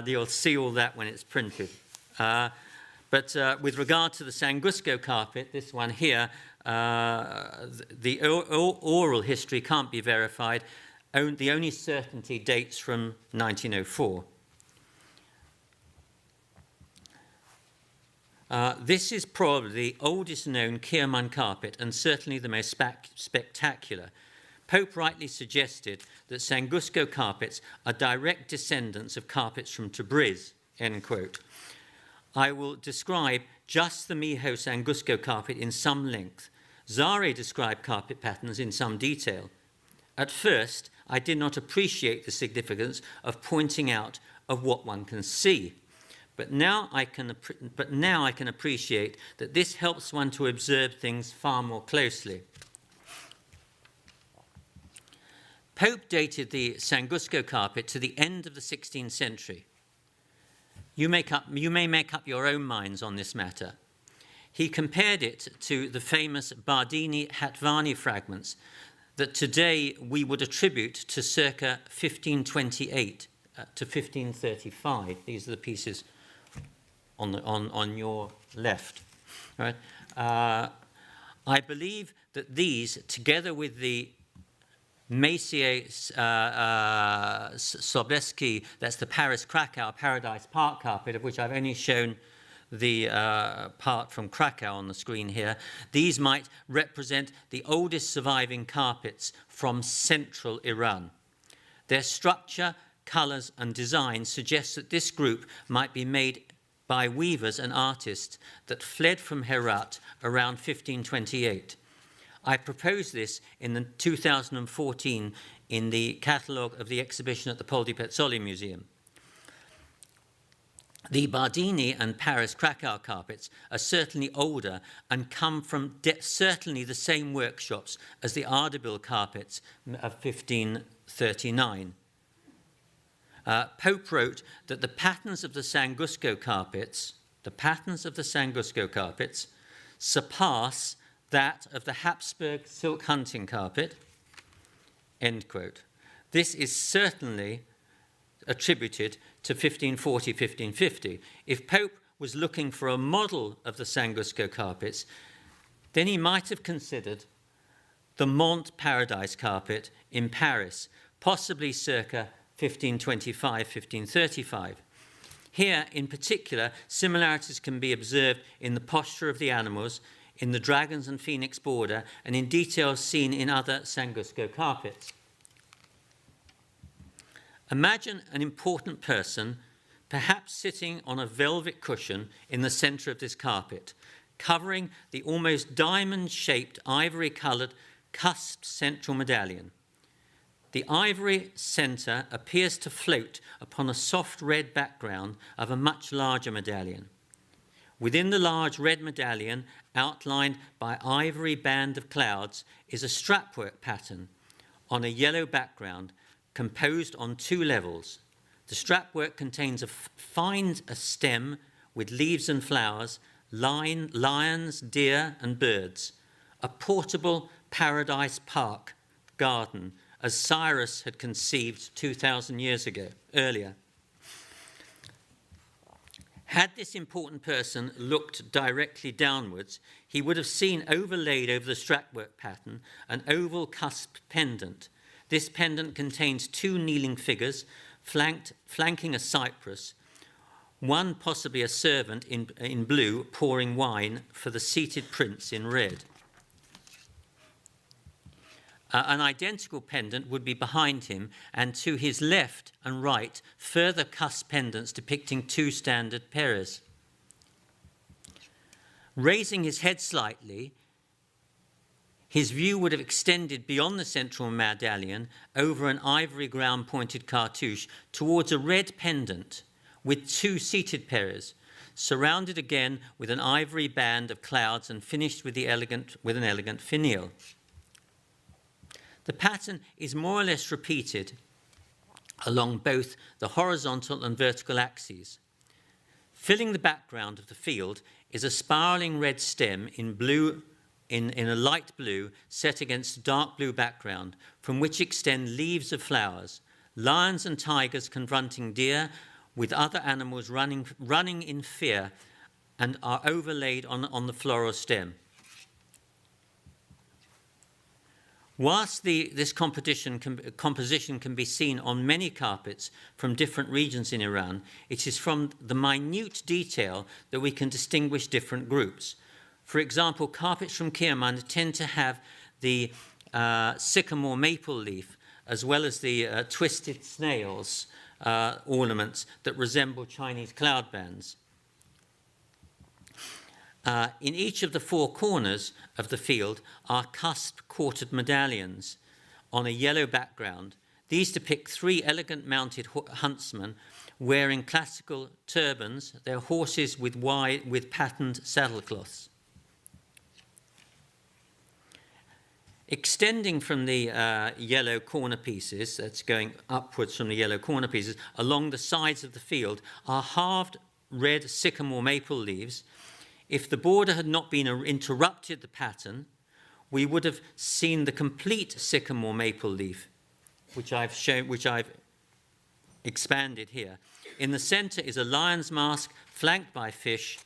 C: You'll see all that when it's printed. But with regard to the Sanguszko carpet, this one here, the oral history can't be verified. The only certainty dates from 1904. This is probably the oldest known Kirman carpet and certainly the most spectacular. Pope rightly suggested that Sanguszko carpets are direct descendants of carpets from Tabriz, end quote. I will describe just the Miho Sanguszko carpet in some length. Zare described carpet patterns in some detail. At first, I did not appreciate the significance of pointing out of what one can see. But now I can appreciate that this helps one to observe things far more closely. Pope dated the Sanguszko carpet to the end of the 16th century. You may make up your own minds on this matter. He compared it to the famous Bardini-Hatvani fragments that today we would attribute to circa 1528 to 1535. These are the pieces on your left, right? I believe that these, together with the Messier Sobieski, that's the Paris-Krakow Paradise Park carpet, of which I've only shown the part from Krakow on the screen here. These might represent the oldest surviving carpets from central Iran. Their structure, colours and design suggest that this group might be made by weavers and artists that fled from Herat around 1528. I proposed this in the 2014 in the catalogue of the exhibition at the Poldi Pezzoli Museum. The Bardini and Paris-Krakow carpets are certainly older and come from certainly the same workshops as the Ardabil carpets of 1539. Pope wrote that the patterns of the Sanguszko carpets, surpass that of the Habsburg silk hunting carpet, end quote. This is certainly attributed to 1540, 1550. If Pope was looking for a model of the Sanguszko carpets, then he might have considered the Mont Paradise carpet in Paris, possibly circa 1525, 1535. Here, in particular, similarities can be observed in the posture of the animals, in the dragons and phoenix border, and in details seen in other Sanguszko carpets. Imagine an important person, perhaps sitting on a velvet cushion in the center of this carpet, covering the almost diamond-shaped, ivory-colored, cusped central medallion. The ivory center appears to float upon a soft red background of a much larger medallion. Within the large red medallion, outlined by ivory band of clouds, is a strapwork pattern on a yellow background composed on two levels. The strapwork contains a stem with leaves and flowers, lions, deer, and birds, a portable paradise park garden, as Cyrus had conceived 2,000 years earlier. Had this important person looked directly downwards, he would have seen overlaid over the strapwork pattern an oval cusped pendant. This pendant contains two kneeling figures flanking a cypress, one possibly a servant in blue pouring wine for the seated prince in red. An identical pendant would be behind him, and to his left and right, further cusp pendants depicting two standard peres. Raising his head slightly, His view would have extended beyond the central medallion over an ivory ground-pointed cartouche towards a red pendant with 2 seated pairs, surrounded again with an ivory band of clouds and finished with an elegant finial. The pattern is more or less repeated along both the horizontal and vertical axes. Filling the background of the field is a spiraling red stem in blue, in a light blue set against a dark blue background, from which extend leaves of flowers, lions and tigers confronting deer, with other animals running in fear, and are overlaid on the floral stem. Whilst this composition can be seen on many carpets from different regions in Iran, it is from the minute detail that we can distinguish different groups. For example, carpets from Kerman tend to have the sycamore maple leaf, as well as the twisted snails ornaments that resemble Chinese cloud bands. In each of the 4 corners of the field are cusp quartered medallions on a yellow background. These depict 3 elegant mounted huntsmen wearing classical turbans, their horses with patterned saddlecloths. Extending from the yellow corner pieces, that's going upwards from the yellow corner pieces, along the sides of the field are halved red sycamore maple leaves. If the border had not been interrupted the pattern, we would have seen the complete sycamore maple leaf, which I've expanded here. In the center is a lion's mask flanked by fish,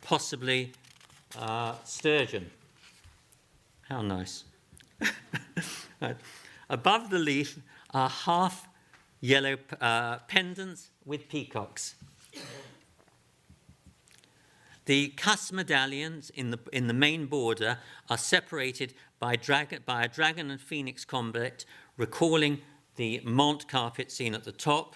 C: possibly sturgeon. How nice. Right. Above the leaf are half yellow pendants with peacocks. The cusp medallions in the main border are separated by a dragon and phoenix combat, recalling the Mont carpet seen at the top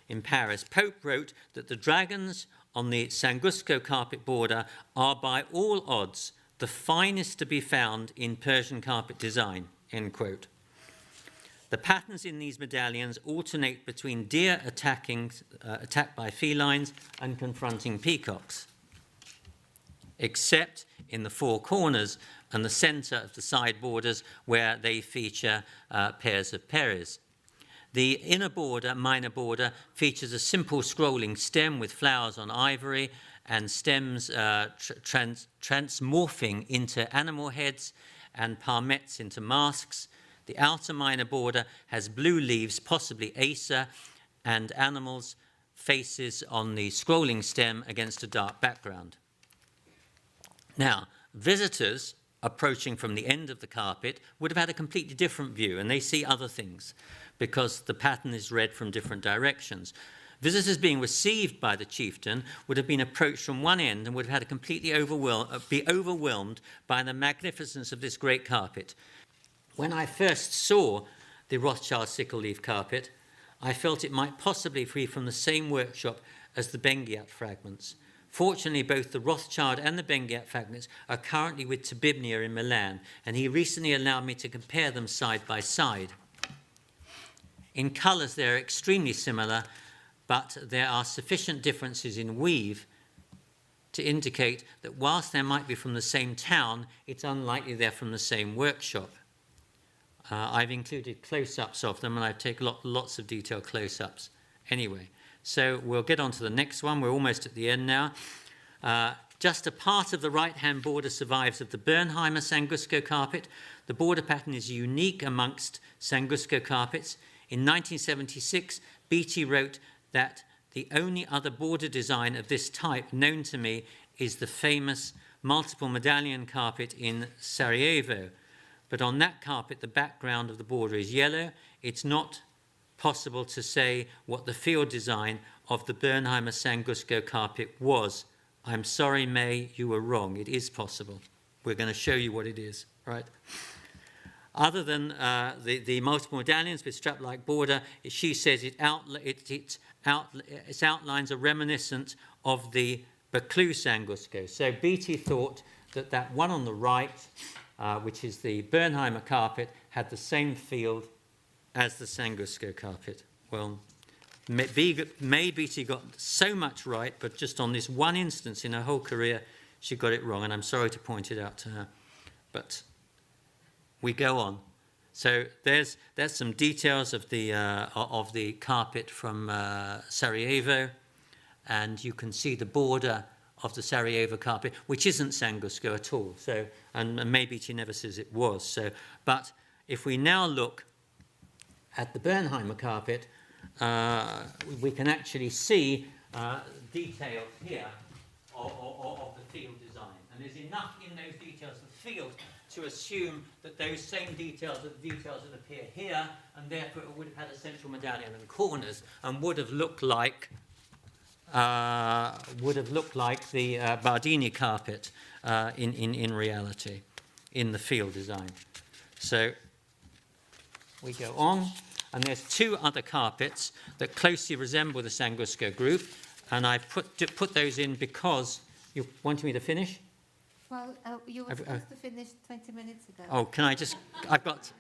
C: in Paris. Pope wrote that the dragons on the Sanguszko carpet border are by all odds the finest to be found in Persian carpet design, end quote. The patterns in these medallions alternate between deer attacked by felines and confronting peacocks, except in the 4 corners and the center of the side borders where they feature pairs of pears. The inner border, minor border, features a simple scrolling stem with flowers on ivory and stems transmorphing into animal heads and palmettes into masks. The outer minor border has blue leaves, possibly acer, and animals' faces on the scrolling stem against a dark background. Now, visitors approaching from the end of the carpet would have had a completely different view, and they see other things because the pattern is read from different directions. Visitors being received by the chieftain would have been approached from one end and would have had a completely be overwhelmed by the magnificence of this great carpet. When I first saw the Rothschild sickle leaf carpet, I felt it might possibly be from the same workshop as the Beniad fragments. Fortunately, both the Rothschild and the Beniad fragments are currently with Tabibnia in Milan, and he recently allowed me to compare them side by side. In colours, they're extremely similar, but there are sufficient differences in weave to indicate that whilst they might be from the same town, it's unlikely they're from the same workshop. I've included close-ups of them, and I've taken lots of detailed close-ups. Anyway, so we'll get on to the next one. We're almost at the end now. Just a part of the right-hand border survives of the Bernheimer Sanguszko carpet. The border pattern is unique amongst Sanguszko carpets. In 1976, Beatty wrote that the only other border design of this type known to me is the famous multiple medallion carpet in Sarajevo. But on that carpet, the background of the border is yellow. It's not possible to say what the field design of the Bernheimer Sanguszko carpet was. I'm sorry, May, you were wrong. It is possible. We're going to show you what it is, right? Other than the multiple medallions with strap-like border, she says its outlines are reminiscent of the Baclus Sanguszko. So Beatty thought that one on the right which is the Bernheimer carpet, had the same field as the Sanguszko carpet. Well, maybe she got so much right, but just on this one instance in her whole career, she got it wrong, and I'm sorry to point it out to her. But we go on. So there's some details of the carpet from Sarajevo, and you can see the border of the Sarajevo carpet, which isn't Sanguszko at all. So, and maybe she never says it was. So, but if we now look at the Bernheimer carpet, we can actually see details here of the field design. And there's enough in those details of the field to assume that those same details are the details that appear here, and therefore it would have had a central medallion and corners, and would have looked like the Bardini carpet in reality, in the field design. So we go on, and there's two other carpets that closely resemble the Sanguszko group, and I put those in because you wanted me to finish.
D: Well, you were supposed to finish 20 minutes ago.
C: Oh, can I just? I've got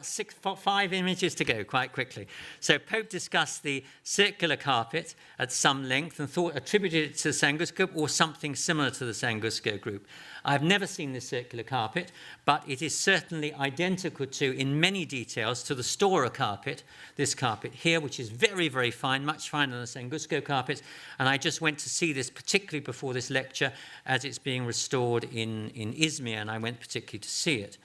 C: 5 images to go quite quickly. So Pope discussed the circular carpet at some length and attributed it to the Sanguszko or something similar to the Sanguszko group. I've never seen this circular carpet, but it is certainly identical to, in many details, to the Stora carpet, this carpet here, which is very, very fine, much finer than the Sanguszko carpet. And I just went to see this particularly before this lecture as it's being restored in Izmir, and I went particularly to see it.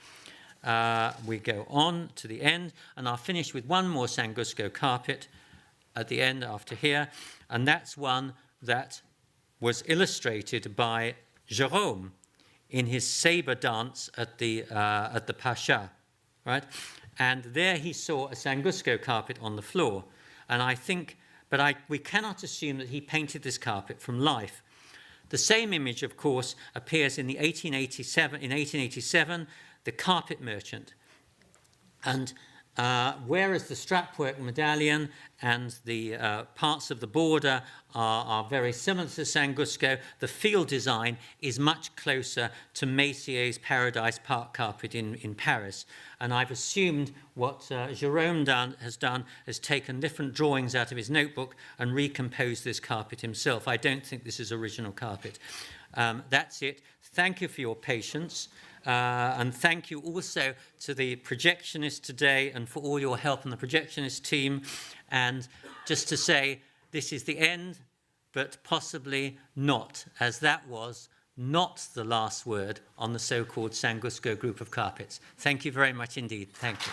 C: We go on to the end, and I'll finish with one more Sanguszko carpet at the end after here, and that's one that was illustrated by Jérôme in his saber dance at the Pasha, right? And there he saw a Sanguszko carpet on the floor, and I think, we cannot assume that he painted this carpet from life. The same image, of course, appears in 1887, The Carpet Merchant. And whereas the strapwork medallion and the parts of the border are very similar to Sanguszko, the field design is much closer to Messier's Paradise Park carpet in Paris. And I've assumed what Jérôme has done is taken different drawings out of his notebook and recomposed this carpet himself. I don't think this is original carpet. That's it. Thank you for your patience. And thank you also to the projectionist today and for all your help on the projectionist team. And just to say, this is the end, but possibly not, as that was not the last word on the so-called Sanguszko group of carpets. Thank you very much indeed. Thank you.